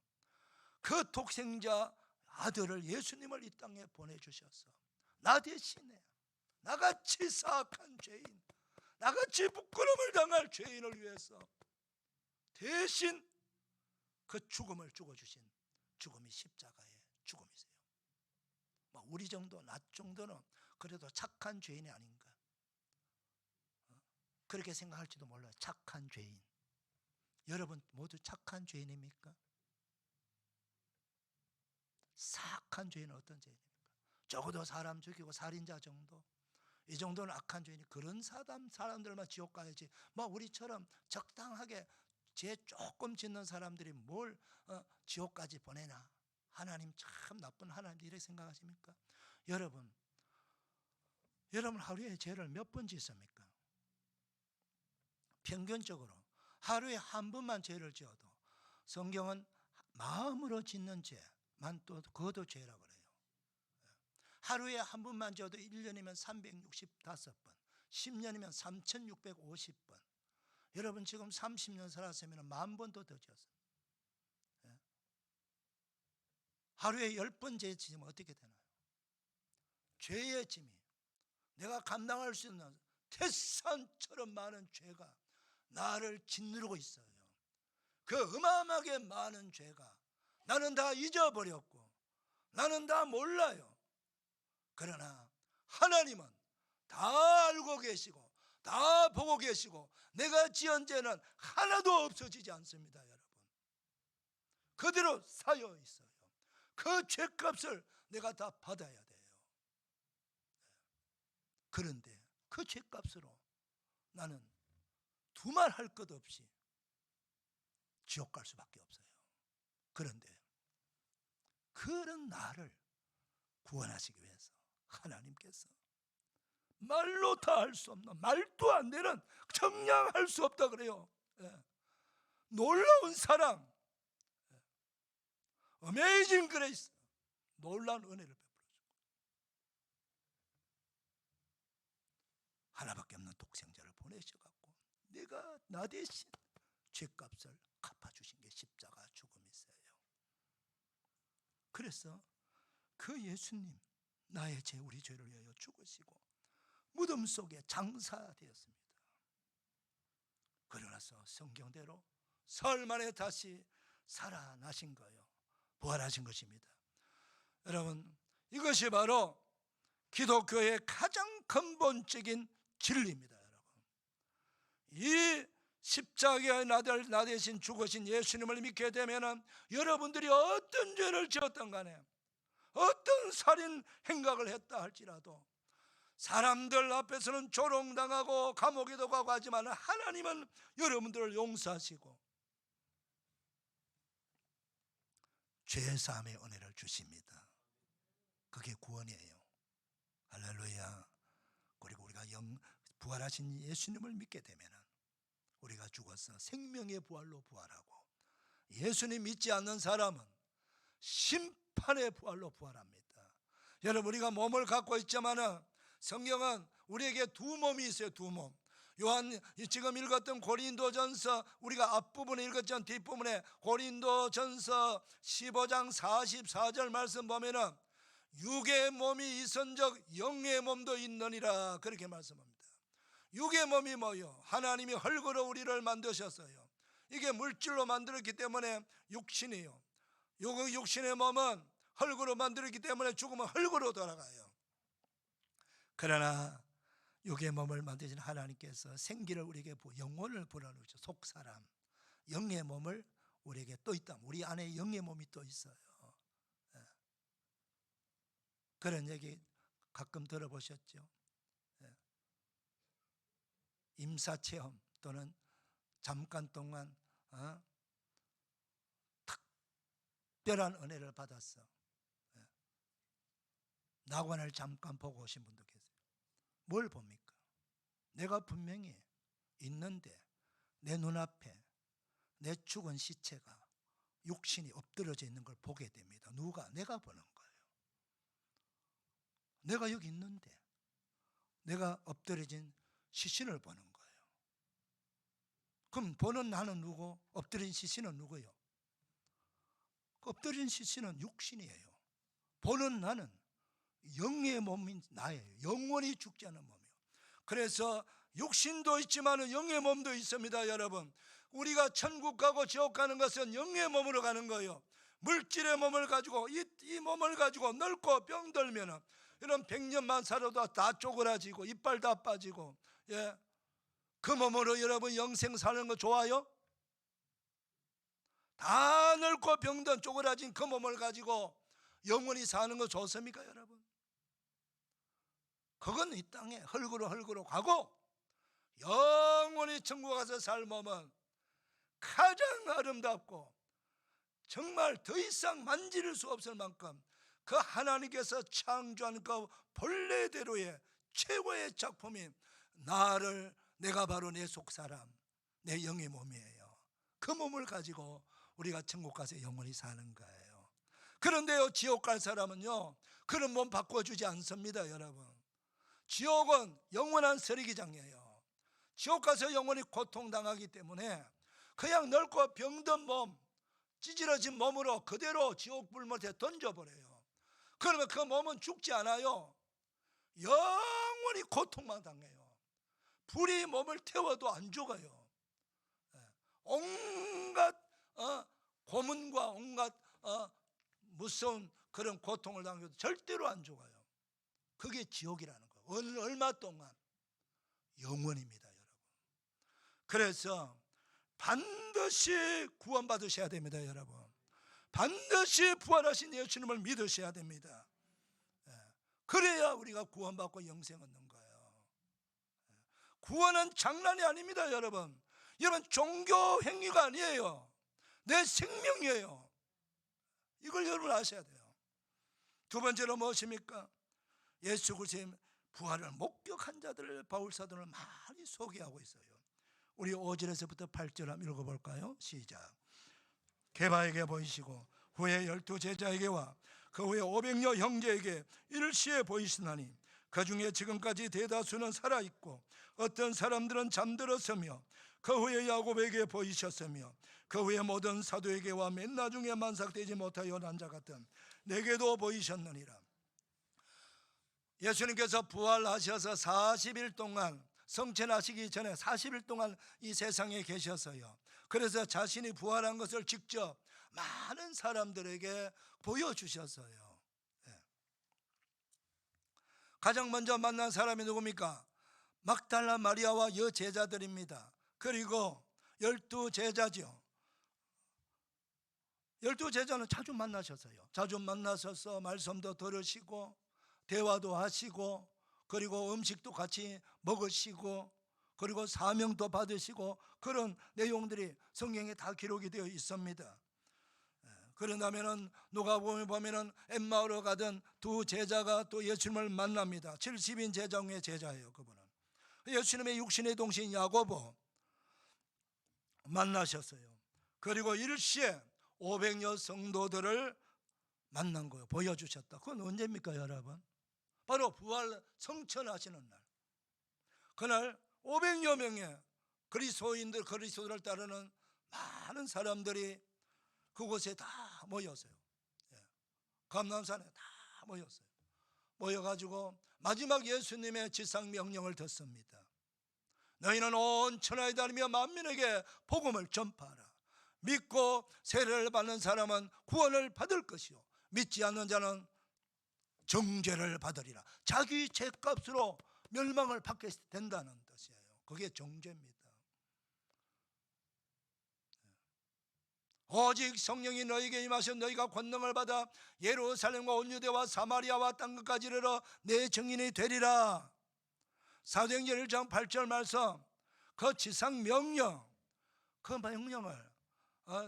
그 독생자 아들을 예수님을 이 땅에 보내주셔서 나 대신에 나같이 사악한 죄인, 나같이 부끄러움을 당할 죄인을 위해서 대신 그 죽음을 죽어주신 죽음이 십자가의 죽음이세요. 우리 정도, 나 정도는 그래도 착한 죄인이 아닌가 그렇게 생각할지도 몰라요. 착한 죄인. 여러분 모두 착한 죄인입니까? 사악한 죄인은 어떤 죄인입니까? 적어도 사람 죽이고 살인자 정도, 이 정도는 악한 죄인이 그런 사람들만 지옥 가야지 우리처럼 적당하게 죄 조금 짓는 사람들이 뭘 지옥까지 보내나. 하나님 참 나쁜 하나님 이렇게 생각하십니까? 여러분 하루에 죄를 몇 번 짓습니까? 평균적으로 하루에 한 번만 죄를 지어도 성경은 마음으로 짓는 죄만 또 그것도 죄라고 그래요. 하루에 한 번만 지어도 1년이면 365번, 10년이면 3650번. 여러분 지금 30년 살았으면 10,000번도 더 지었어요. 하루에 10번 죄 지으면 어떻게 되나요? 죄의 짐이 내가 감당할 수 있는 태산처럼 많은 죄가 나를 짓누르고 있어요. 그 어마어마하게 많은 죄가 나는 다 잊어버렸고 나는 다 몰라요. 그러나 하나님은 다 알고 계시고 다 보고 계시고 내가 지은 죄는 하나도 없어지지 않습니다. 여러분, 그대로 쌓여 있어요. 그 죄값을 내가 다 받아야 돼요. 그런데 그 죄값으로 나는 두말할 것 없이 지옥 갈 수밖에 없어요. 그런데 그런 나를 구원하시기 위해서 하나님께서 말로 다 할 수 없는, 말도 안 되는, 정량할 수 없다 그래요. 놀라운 사랑, 어메이징 그레이스, 놀라운 은혜를 베풀어주고 하나밖에 없는 독생자를 보내셔갖고 내가 나 대신 죄값을 갚아주신 게 십자가 죽음이세요. 그래서 그 예수님, 나의 죄, 우리 죄를 위하여 죽으시고 무덤 속에 장사되었습니다. 그러나서 성경대로 사흘 만에 다시 살아나신 거예요. 부활하신 것입니다. 여러분, 이것이 바로 기독교의 가장 근본적인 진리입니다. 여러분, 이 십자가에 나 대신 죽으신 예수님을 믿게 되면 여러분들이 어떤 죄를 지었던 간에, 어떤 살인 행각을 했다 할지라도 사람들 앞에서는 조롱당하고 감옥에도 가고 하지만 하나님은 여러분들을 용서하시고 죄사함의 은혜를 주십니다. 그게 구원이에요. 할렐루야. 그리고 우리가 부활하신 예수님을 믿게 되면 우리가 죽어서 생명의 부활로 부활하고, 예수님 믿지 않는 사람은 심판의 부활로 부활합니다. 여러분, 우리가 몸을 갖고 있지만 성경은 우리에게 두 몸이 있어요. 두 몸. 요한 지금 읽었던 고린도전서, 우리가 앞부분에 읽었던 뒷부분에 고린도전서 15장 44절 말씀 보면은 육의 몸이 있은즉 영의 몸도 있느니라, 그렇게 말씀합니다. 육의 몸이 뭐요? 하나님이 흙으로 우리를 만드셨어요. 이게 물질로 만들었기 때문에 육신이에요. 요 육신의 몸은 흙으로 만들었기 때문에 죽으면 흙으로 돌아가요. 그러나 육의 몸을 만드신 하나님께서 생기를 우리에게 영혼을 불어넣으셔. 속사람, 영의 몸을 우리에게 또 있다. 우리 안에 영의 몸이 또 있어요. 그런 얘기 가끔 들어보셨죠? 임사체험 또는 잠깐 동안 특별한 은혜를 받았어. 낙원을 잠깐 보고 오신 분도 계세요. 뭘 봅니까? 내가 분명히 있는데 내 눈앞에 내 죽은 시체가, 육신이 엎드려져 있는 걸 보게 됩니다. 누가? 내가 보는 거예요. 내가 여기 있는데 내가 엎드려진 시신을 보는 거예요. 그럼 보는 나는 누구? 엎드린 시신은 누구예요? 엎드린 시신은 육신이에요. 보는 나는 영의 몸인 나예요. 영원히 죽지 않은 몸이에요. 그래서 육신도 있지만 영의 몸도 있습니다. 여러분, 우리가 천국 가고 지옥 가는 것은 영의 몸으로 가는 거예요. 물질의 몸을 가지고 이 몸을 가지고 늙고 병들면 이런 100년만 살아도 다 쪼그라지고 이빨 다 빠지고, 그 몸으로 여러분 영생 사는 거 좋아요? 다 늙고 병든 쪼그라진 그 몸을 가지고 영원히 사는 거 좋습니까, 여러분? 그건 이 땅에 흙으로 가고 영원히 천국 가서 살 몸은 가장 아름답고 정말 더 이상 만질 수 없을 만큼 그 하나님께서 창조한 그 본래대로의 최고의 작품인 내가 바로 내 속사람, 내 영의 몸이에요. 그 몸을 가지고 우리가 천국 가서 영원히 사는 거예요. 그런데요, 지옥 갈 사람은요 그런 몸 바꿔주지 않습니다. 여러분, 지옥은 영원한 쓰레기장이에요. 지옥 가서 영원히 고통당하기 때문에 그냥 늙고 병든 몸, 찌질어진 몸으로 그대로 지옥 불못에 던져버려요. 그러면 그 몸은 죽지 않아요. 영원히 고통만 당해요. 불이 몸을 태워도 안 죽어요. 온갖 고문과 온갖 무서운 그런 고통을 당해도 절대로 안 죽어요. 그게 지옥이라는 거예요. 얼마 동안? 영원입니다, 여러분. 그래서 반드시 구원받으셔야 됩니다, 여러분. 반드시 부활하신 예수님을 믿으셔야 됩니다. 그래야 우리가 구원받고 영생 얻는 거예요. 구원은 장난이 아닙니다, 여러분. 여러분, 종교 행위가 아니에요. 내 생명이에요. 이걸 여러분 아셔야 돼요. 두 번째로 무엇입니까? 예수 그리스도의 부활을 목격한 자들을 바울 사도는 많이 소개하고 있어요. 우리 5절에서부터 8절 한번 읽어볼까요? 시작. 게바에게 보이시고 후에 12 제자에게와 그 후에 500여 형제에게 일시에 보이시나니 그 중에 지금까지 대다수는 살아있고 어떤 사람들은 잠들었으며 그 후에 야곱에게 보이셨으며 그 후에 모든 사도에게와 맨 나중에 만삭되지 못하여 난 자 같은 내게도 보이셨느니라. 예수님께서 부활하셔서 40일 동안 성천하시기 전에 40일 동안 이 세상에 계셨어요. 그래서 자신이 부활한 것을 직접 많은 사람들에게 보여주셨어요. 가장 먼저 만난 사람이 누굽니까? 막달라 마리아와 여제자들입니다. 그리고 12 제자죠. 12 제자는 자주 만나셨어요. 자주 만나셔서 말씀도 들으시고 대화도 하시고 그리고 음식도 같이 먹으시고 그리고 사명도 받으시고 그런 내용들이 성경에 다 기록이 되어 있습니다. 그런다면은 누가복음에 보면은 엠마오로 가던 두 제자가 또 예수님을 만납니다. 70인 제자 중에 제자예요. 그분은 예수님의 육신의 동신 야고보 만나셨어요. 그리고 일시에 500여 성도들을 만난 거예요. 보여주셨다. 그건 언제입니까, 여러분? 바로 부활 성천하시는 날. 그날 500여 명의 그리스도인들, 그리스도를 따르는 많은 사람들이 그곳에 다 모였어요. 감람산에 다 모였어요. 모여가지고 마지막 예수님의 지상 명령을 듣습니다. 너희는 온 천하에 다니며 만민에게 복음을 전파하라. 믿고 세례를 받는 사람은 구원을 받을 것이요 믿지 않는 자는 정죄를 받으리라. 자기 죄값으로 멸망을 받게 된다는 뜻이에요. 그게 정죄입니다. 오직 성령이 너희에게 임하셔 너희가 권능을 받아 예루살렘과 온 유대와 사마리아와 땅 끝까지 이르러 내 증인이 되리라. 사도행전 1장 8절 말씀, 그 지상 명령, 그 명령을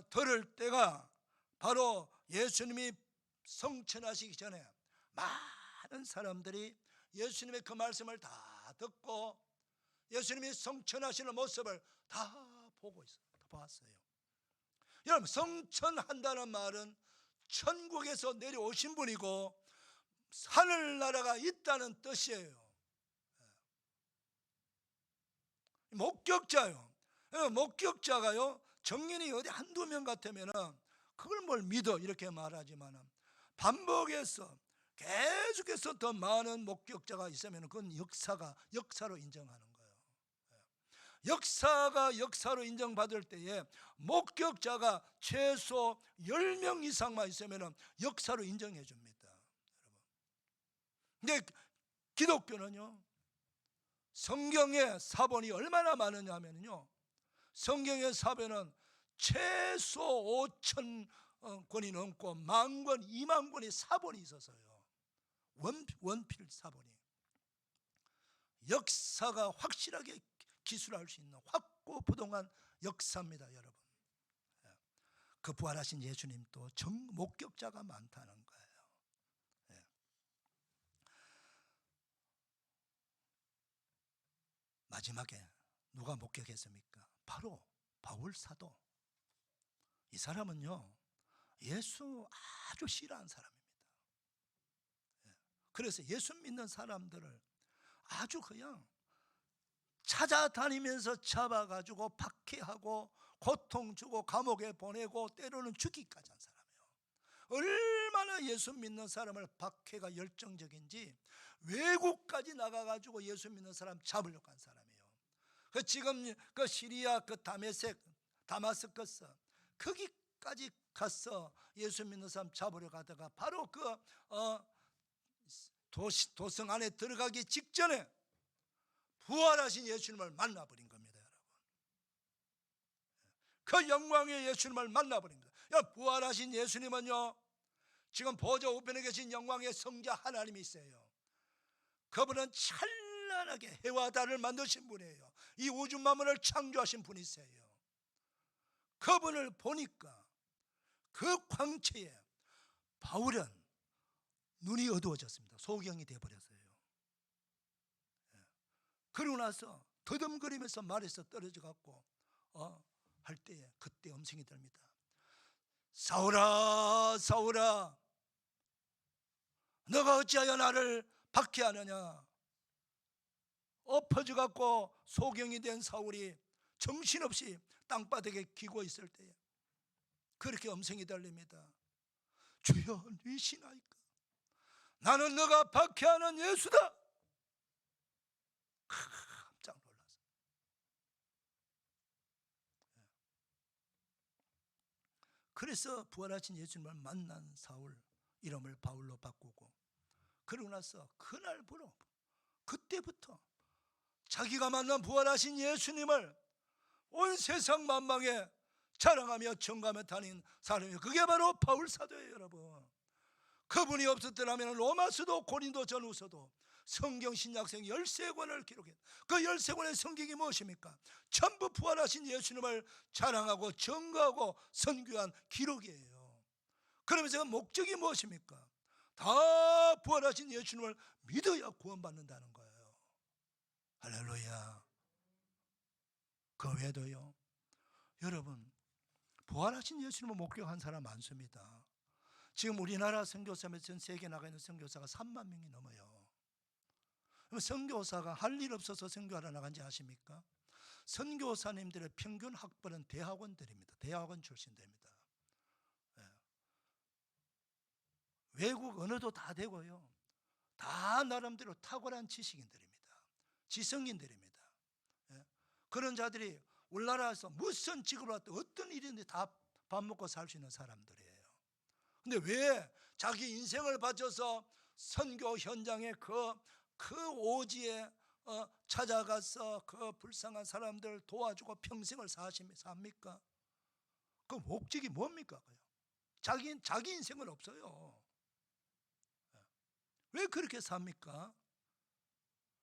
들을 때가 바로 예수님이 성천하시기 전에 많은 사람들이 예수님의 그 말씀을 다 듣고 예수님이 성천하시는 모습을 다 보고 있어요. 봤어요. 여러분, 성천한다는 말은 천국에서 내려오신 분이고 하늘나라가 있다는 뜻이에요. 목격자요. 목격자가요, 정인이 어디 한두 명 같으면 그걸 뭘 믿어 이렇게 말하지만 반복해서 계속해서 더 많은 목격자가 있으면 그건 역사로 인정하는 거예요. 역사가 역사로 인정받을 때에 목격자가 최소 10명 이상만 있으면 역사로 인정해 줍니다. 근데 기독교는요, 성경의 사본이 얼마나 많으냐 하면요, 성경의 사본은 최소 5천 권이 넘고 10,000권, 20,000권의 사본이 있었어요. 원필 사본이. 역사가 확실하게 기술할 수 있는 확고부동한 역사입니다, 여러분. 그 부활하신 예수님도 목격자가 많다는 거예요. 마지막에 누가 목격했습니까? 바로 바울 사도. 이 사람은요, 예수 아주 싫어하는 사람입니다. 그래서 예수 믿는 사람들을 아주 그냥 찾아다니면서 잡아가지고 박해하고 고통 주고 감옥에 보내고 때로는 죽기까지 한 사람이에요. 얼마나 예수 믿는 사람을 박해가 열정적인지 외국까지 나가가지고 예수 믿는 사람 잡으려고 한 사람이에요. 지금 그 시리아 그 다마스커스 거기까지 가서 예수 믿는 사람 잡으려 가다가 바로 그 도성 안에 들어가기 직전에 부활하신 예수님을 만나버린 겁니다, 여러분. 그 영광의 예수님을 만나버린 겁니다. 부활하신 예수님은요, 지금 보좌 우편에 계신 영광의 성자 하나님이 있어요. 그분은 찬란하게 해와 달을 만드신 분이에요. 이 우주 만물을 창조하신 분이세요. 그분을 보니까 그 광채에 바울은 눈이 어두워졌습니다. 소경이 되어버렸어요. 그러고 나서 더듬거리면서 말에서 떨어져 갖고 할 때에 그때 음성이 들립니다. 사울아, 사울아, 너가 어찌하여 나를 박해하느냐. 엎어져 갖고 소경이 된 사울이 정신없이 땅바닥에 기고 있을 때에 그렇게 음성이 들립니다. 주여, 누이시나이까? 나는 너가 박해하는 예수다. 깜짝 놀랐어. 그래서 부활하신 예수님을 만난 사울, 이름을 바울로 바꾸고, 그러고 나서 그날부로, 그때부터 자기가 만난 부활하신 예수님을 온 세상 만방에 자랑하며 전가하며 다닌 사람이에요. 그게 바로 바울 사도예요, 여러분. 그분이 없었더라면 로마서도 고린도 전후서도 성경 신약성 13권을 기록했. 그 13권의 성경이 무엇입니까? 전부 부활하신 예수님을 자랑하고 전가하고 선교한 기록이에요. 그러면서 그 목적이 무엇입니까? 다 부활하신 예수님을 믿어야 구원받는다는 거예요. 할렐루야. 그 외에도요, 여러분, 부활하신 예수님을 목격한 사람 많습니다. 지금 우리나라 선교사면 전 세계에 나가 있는 선교사가 3만 명이 넘어요. 그럼 선교사가 할 일 없어서 선교하러 나간지 아십니까? 선교사님들의 평균 학벌은 대학원들입니다. 대학원 출신들입니다. 외국 언어도 다 되고요, 다 나름대로 탁월한 지식인들입니다. 지성인들입니다. 그런 자들이 우리나라에서 무슨 직업을 하든 어떤 일인지 다 밥 먹고 살 수 있는 사람들이에요. 근데 왜 자기 인생을 바쳐서 선교 현장에 그 오지에 찾아가서 그 불쌍한 사람들 도와주고 평생을 삽니까? 그 목적이 뭡니까? 자기 인생은 없어요. 왜 그렇게 삽니까?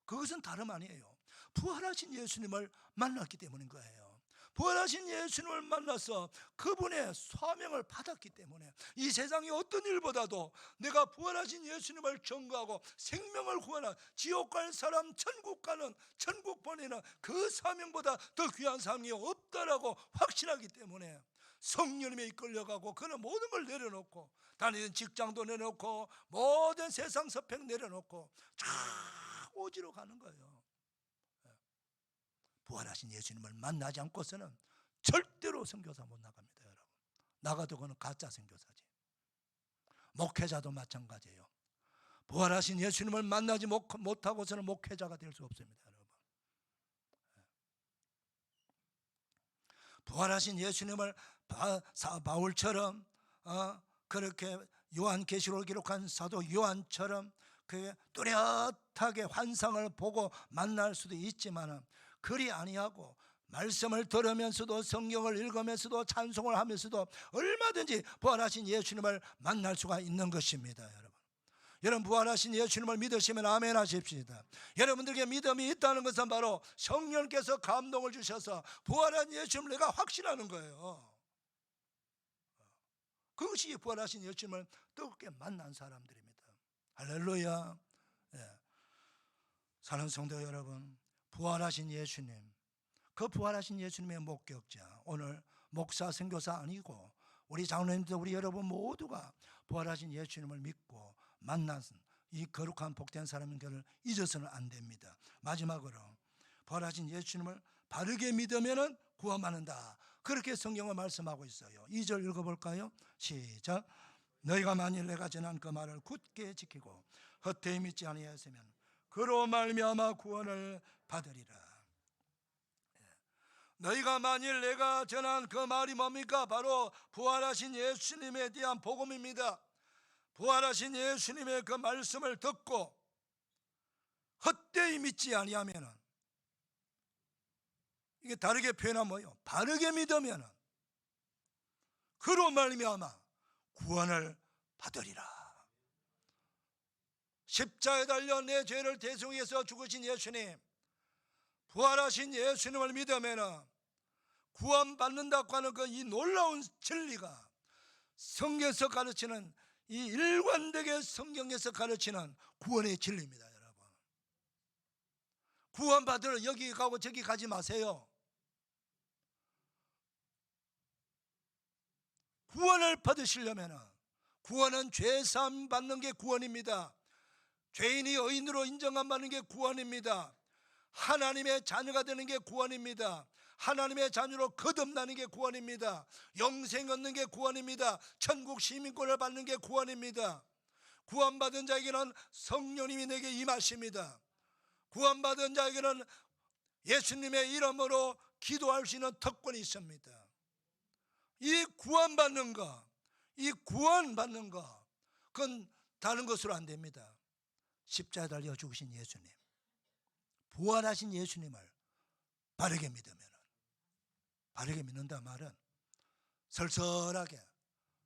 그것은 다름 아니에요. 부활하신 예수님을 만났기 때문인 거예요. 부활하신 예수님을 만나서 그분의 사명을 받았기 때문에 이 세상의 어떤 일보다도 내가 부활하신 예수님을 전가하고 생명을 구하는, 지옥 갈 사람 천국 가는, 천국 보내는 그 사명보다 더 귀한 사명이 없다라고 확신하기 때문에 성령님에 이끌려가고, 그는 모든 걸 내려놓고, 다니는 직장도 내려놓고 모든 세상 서평 내려놓고 쫙 오지로 가는 거예요. 부활하신 예수님을 만나지 않고서는 절대로 선교사 못 나갑니다, 여러분. 나가도 그는 가짜 선교사지. 목회자도 마찬가지예요. 부활하신 예수님을 만나지 못하고서는 목회자가 될 수 없습니다, 여러분. 부활하신 예수님을 바울처럼 그렇게 요한계시록을 기록한 사도 요한처럼 그 뚜렷하게 환상을 보고 만날 수도 있지만, 그리 아니하고 말씀을 들으면서도 성경을 읽으면서도 찬송을 하면서도 얼마든지 부활하신 예수님을 만날 수가 있는 것입니다, 여러분. 여러분, 부활하신 예수님을 믿으시면 아멘 하십시다. 여러분들에게 믿음이 있다는 것은 바로 성령께서 감동을 주셔서 부활한 예수님을 내가 확신하는 거예요. 그것이 부활하신 예수님을 뜨겁게 만난 사람들입니다. 할렐루야. 사랑하는 성도 여러분, 부활하신 예수님, 그 부활하신 예수님의 목격자, 오늘 목사, 선교사 아니고 우리 장로님들, 우리 여러분 모두가 부활하신 예수님을 믿고 만난 이 거룩한 복된 사람인 것을 잊어서는 안 됩니다. 마지막으로 부활하신 예수님을 바르게 믿으면 구원받는다, 그렇게 성경은 말씀하고 있어요. 2절 읽어볼까요? 시작. 너희가 만일 내가 전한 그 말을 굳게 지키고 헛되이 믿지 아니하였으면 그로 말미암아 구원을 받으리라. 너희가 만일 내가 전한 그 말이 뭡니까? 바로 부활하신 예수님에 대한 복음입니다. 부활하신 예수님의 그 말씀을 듣고 헛되이 믿지 아니하면, 이게 다르게 표현하면 뭐예요? 바르게 믿으면 그로 말미암아 구원을 받으리라. 십자가에 달려 내 죄를 대속해서 죽으신 예수님, 부활하신 예수님을 믿으면 구원받는다고 하는 그 이 놀라운 진리가 성경에서 가르치는, 이 일관되게 성경에서 가르치는 구원의 진리입니다. 여러분, 구원받으러 여기 가고 저기 가지 마세요. 구원을 받으시려면, 구원은 죄사함 받는 게 구원입니다. 죄인이 의인으로 인정함 받는 게 구원입니다. 하나님의 자녀가 되는 게 구원입니다. 하나님의 자녀로 거듭나는 게 구원입니다. 영생 얻는 게 구원입니다. 천국 시민권을 받는 게 구원입니다. 구원받은 자에게는 성령님이 내게 임하십니다. 구원받은 자에게는 예수님의 이름으로 기도할 수 있는 특권이 있습니다. 이 구원받는 거, 이 구원받는 거, 그건 다른 것으로 안 됩니다. 십자가에 달려 죽으신 예수님, 부활하신 예수님을 바르게 믿으면, 바르게 믿는다 말은 설설하게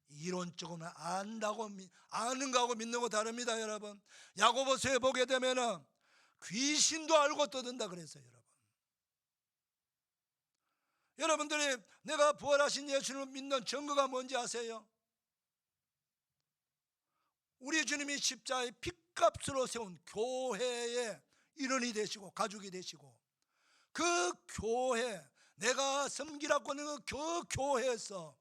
이론적으로 안다고, 아는 거하고 믿는 거 다릅니다. 여러분, 야고보서에 보게 되면 귀신도 알고 떠든다 그랬어요. 여러분들이 내가 부활하신 예수님을 믿는 증거가 뭔지 아세요? 우리 주님이 십자가의 핏값으로 세운 교회의 일원이 되시고 가족이 되시고, 그 교회, 내가 섬기라고 하는 그 교회에서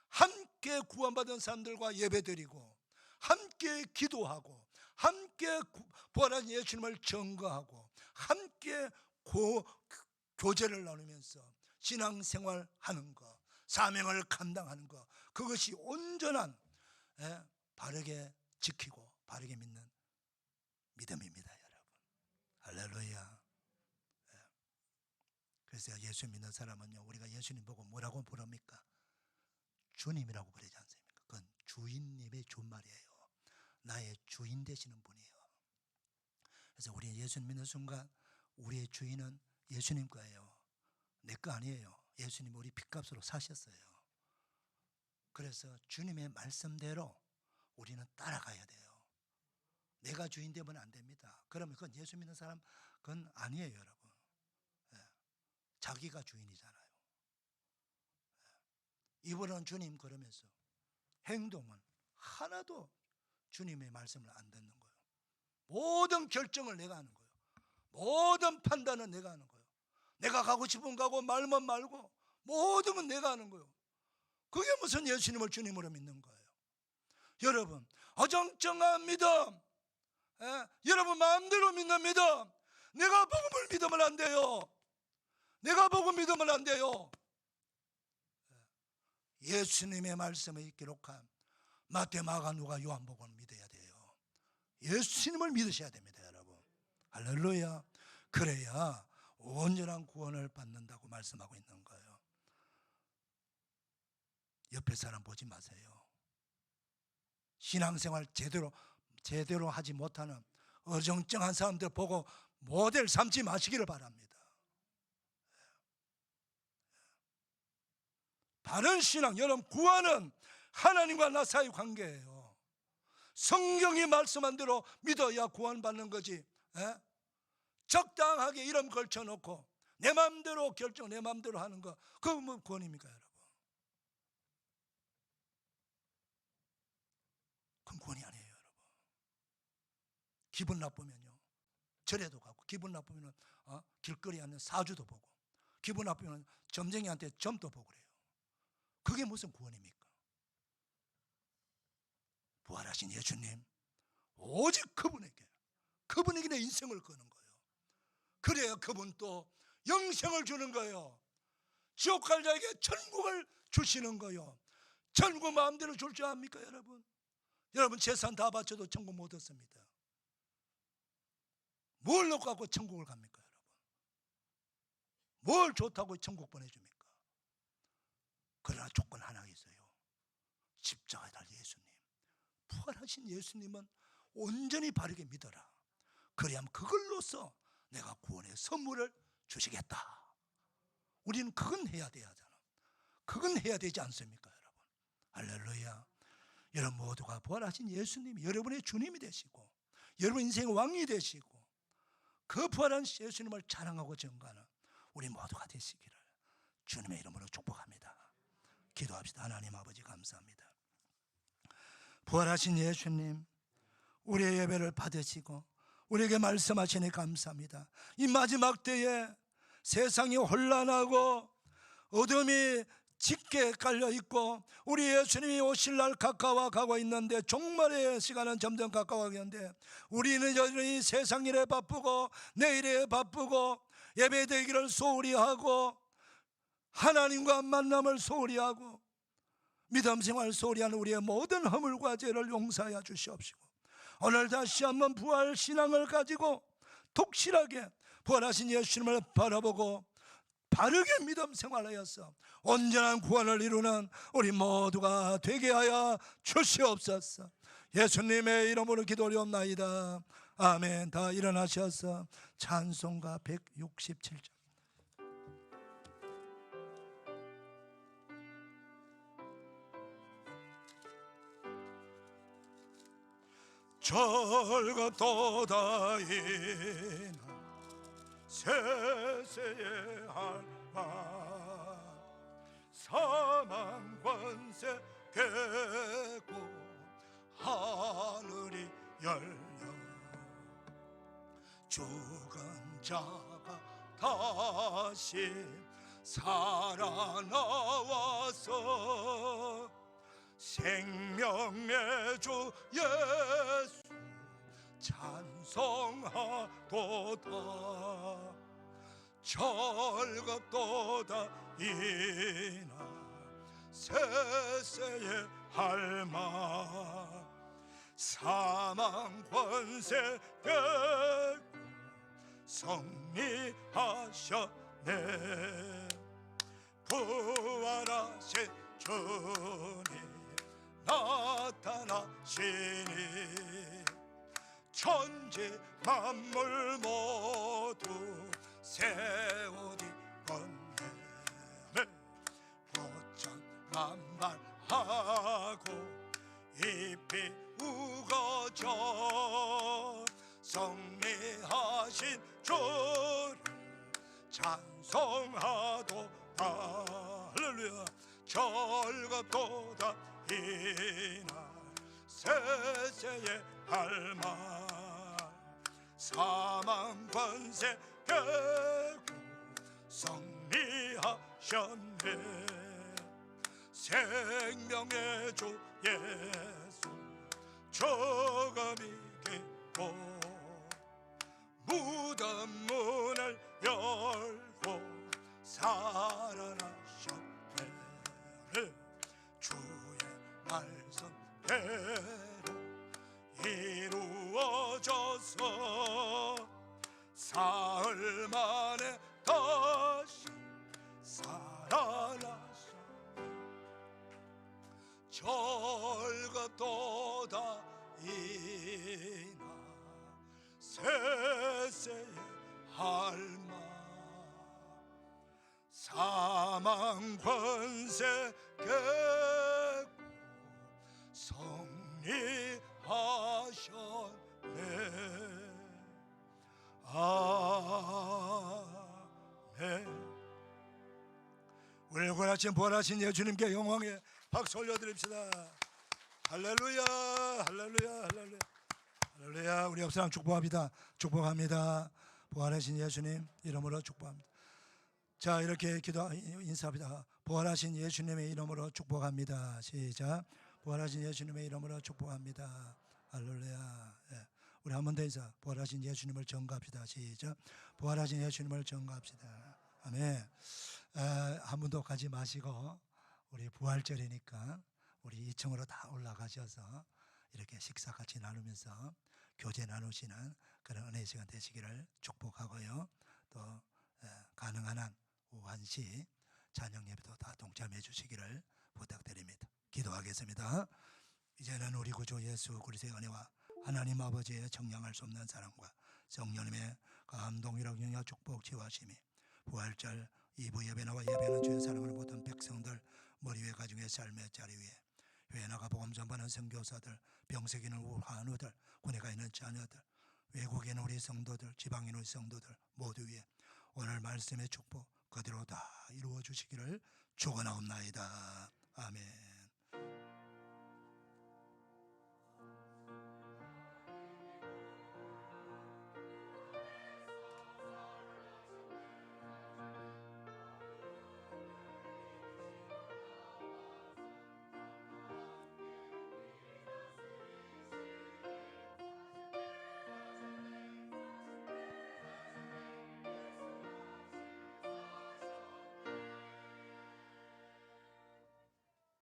함께 구원받은 사람들과 예배드리고, 함께 기도하고, 함께 부활한 예수님을 증거하고, 함께 교제를 나누면서 신앙생활하는 것, 사명을 감당하는 것, 그것이 온전한 바르게 지키고 바르게 믿는 믿음입니다. 여러분, 할렐루야. 그래서 예수 믿는 사람은요, 우리가 예수님 보고 뭐라고 부릅니까? 주님이라고 부르지 않습니까? 그건 주인님의 존말이에요. 나의 주인 되시는 분이에요. 그래서 우리 예수 믿는 순간 우리의 주인은 예수님 거예요. 내 거 아니에요. 예수님 우리 핏값으로 사셨어요. 그래서 주님의 말씀대로 우리는 따라가야 돼요. 내가 주인 되면 안 됩니다. 그러면 그건 예수 믿는 사람 그건 아니에요. 여러분, 자기가 주인이잖아요. 입으로는 주님 그러면서 행동은 하나도 주님의 말씀을 안 듣는 거예요. 모든 결정을 내가 하는 거예요. 모든 판단은 내가 하는 거예요. 내가 가고 싶으면 가고 말면 말고 모든 건 내가 하는 거예요. 그게 무슨 예수님을 주님으로 믿는 거예요. 여러분, 어정쩡한 믿음, 여러분 마음대로 믿는 믿음, 내가 복음을 믿으면 안 돼요. 내가 복음 믿으면 안 돼요. 예수님의 말씀을 기록한 마태, 마가, 누가, 요한복음을 믿어야 돼요. 예수님을 믿으셔야 됩니다. 여러분, 할렐루야. 그래야 온전한 구원을 받는다고 말씀하고 있는 거예요. 옆에 사람 보지 마세요. 신앙생활 제대로 하지 못하는 어정쩡한 사람들 보고 모델 삼지 마시기를 바랍니다. 바른 신앙, 여러분, 구원은 하나님과 나 사이 관계예요. 성경이 말씀한 대로 믿어야 구원받는 거지. 적당하게 이름 걸쳐놓고 내 마음대로 결정, 내 마음대로 하는 거, 그거 뭐 구원입니까, 여러분? 그건 구원이 아니에요, 여러분. 기분 나쁘면요, 절에도 가고, 기분 나쁘면 길거리에 앉는 사주도 보고, 기분 나쁘면 점쟁이한테 점도 보고 그래요. 그게 무슨 구원입니까? 부활하신 예수님, 오직 그분에게 내 인생을 거는 거예요. 그래야 그분 또 영생을 주는 거예요. 지옥 갈 자에게 천국을 주시는 거예요. 천국 마음대로 줄 줄 압니까, 여러분? 여러분, 재산 다 바쳐도 천국 못 얻습니다. 뭘 놓고 갖고 천국을 갑니까, 여러분? 뭘 좋다고 천국 보내줍니까? 그러나 조건 하나 있어요. 십자가에 달린 예수님, 부활하신 예수님은 온전히 바르게 믿어라. 그래야만 그걸로써 내가 구원의 선물을 주시겠다. 우리는 그건 해야 돼야 하잖아. 그건 해야 되지 않습니까, 여러분? 할렐루야. 여러분 모두가 부활하신 예수님이 여러분의 주님이 되시고 여러분 인생의 왕이 되시고 그 부활한 예수님을 자랑하고 증거하는 우리 모두가 되시기를 주님의 이름으로 축복합니다. 기도합시다. 하나님 아버지 감사합니다. 부활하신 예수님, 우리의 예배를 받으시고 우리에게 말씀하시니 감사합니다. 이 마지막 때에 세상이 혼란하고 어둠이 짙게 깔려있고 우리 예수님이 오실 날 가까워 가고 있는데, 종말의 시간은 점점 가까워가는데 우리는 여전히 세상 일에 바쁘고 내일에 바쁘고 예배드리기를 소홀히 하고 하나님과 만남을 소홀히 하고 믿음 생활 소홀히 하는 우리의 모든 허물과 죄를 용서하여 주시옵시고, 오늘 다시 한번 부활 신앙을 가지고 독실하게 부활하신 예수님을 바라보고 바르게 믿음 생활하여서 온전한 구원을 이루는 우리 모두가 되게 하여 주시옵소서. 예수님의 이름으로 기도하옵나이다. 아멘. 다 일어나셔서 찬송가 167장. 절갑도다 이나 세세의 할만 사망 권세 깨고 하늘이 열려 죽은 자가 다시 살아나와서 생명의 주 예수 찬송하도다. 절갑도다 이나 세세의 할만 사망 권세 깨고 승리하셨네. 부활하신 주님 나타나시니 천지 만물 모두 새 옷 입었네. 보천 만발하고 잎이 우거져 승리하신 주를 찬송하도다. 할렐루야. 절갑도다 이날 세세의 할만 사망 권세 깨고 승리하셨네. 생명의 주 예수 저감이 깊고 무덤 문을 열고 살아나셨네. 주의 말씀대로 이루어져서 사흘 만에 다시 살아나셨네. 절갑도다 이나 세세의 할만 사망 권세 깨고 승리하셨네. 아멘. 울고나신 부활하신 예수님께 영광의 박수 올려드립시다. 할렐루야, 할렐루야, 할렐루야, 할렐루야. 우리 옆사람 축복합니다. 축복합니다. 부활하신 예수님 이름으로 축복합니다. 자, 이렇게 기도 인사합니다. 부활하신 예수님의 이름으로 축복합니다. 시작. 부활하신 예수님의 이름으로 축복합니다. 할렐루야. 예. 우리 한 번 더 인사. 부활하신 예수님을 전가합시다. 시작. 부활하신 예수님을 전가합시다. 아멘. 한 분도 가지 마시고 우리 부활절이니까 우리 2층으로 다 올라가셔서 이렇게 식사 같이 나누면서 교제 나누시는 그런 은혜의 시간 되시기를 축복하고요. 또 가능한 한 오후 1시 찬양 예배도 다 동참해 주시기를 부탁드립니다. 기도하겠습니다. 이제는 우리 구주 예수 그리스도의 은혜와 하나님 아버지의 청량할 수 없는 사랑과 성령님의 감동이라고 영향 축복 지화심이 부활절 2부 예배 나와 예배하는 주의 사랑하는 모든 백성들 머리 위에 가정의 삶의 자리 위에 교회 나가 복음 전파하는 선교사들, 병석에 있는 우리 환우들, 군에 가 있는 자녀들, 외국에 있는 우리 성도들, 지방에 있는 우리 성도들 모두 위에 오늘 말씀의 축복 그대로 다 이루어 주시기를 축원하옵나이다. 아멘.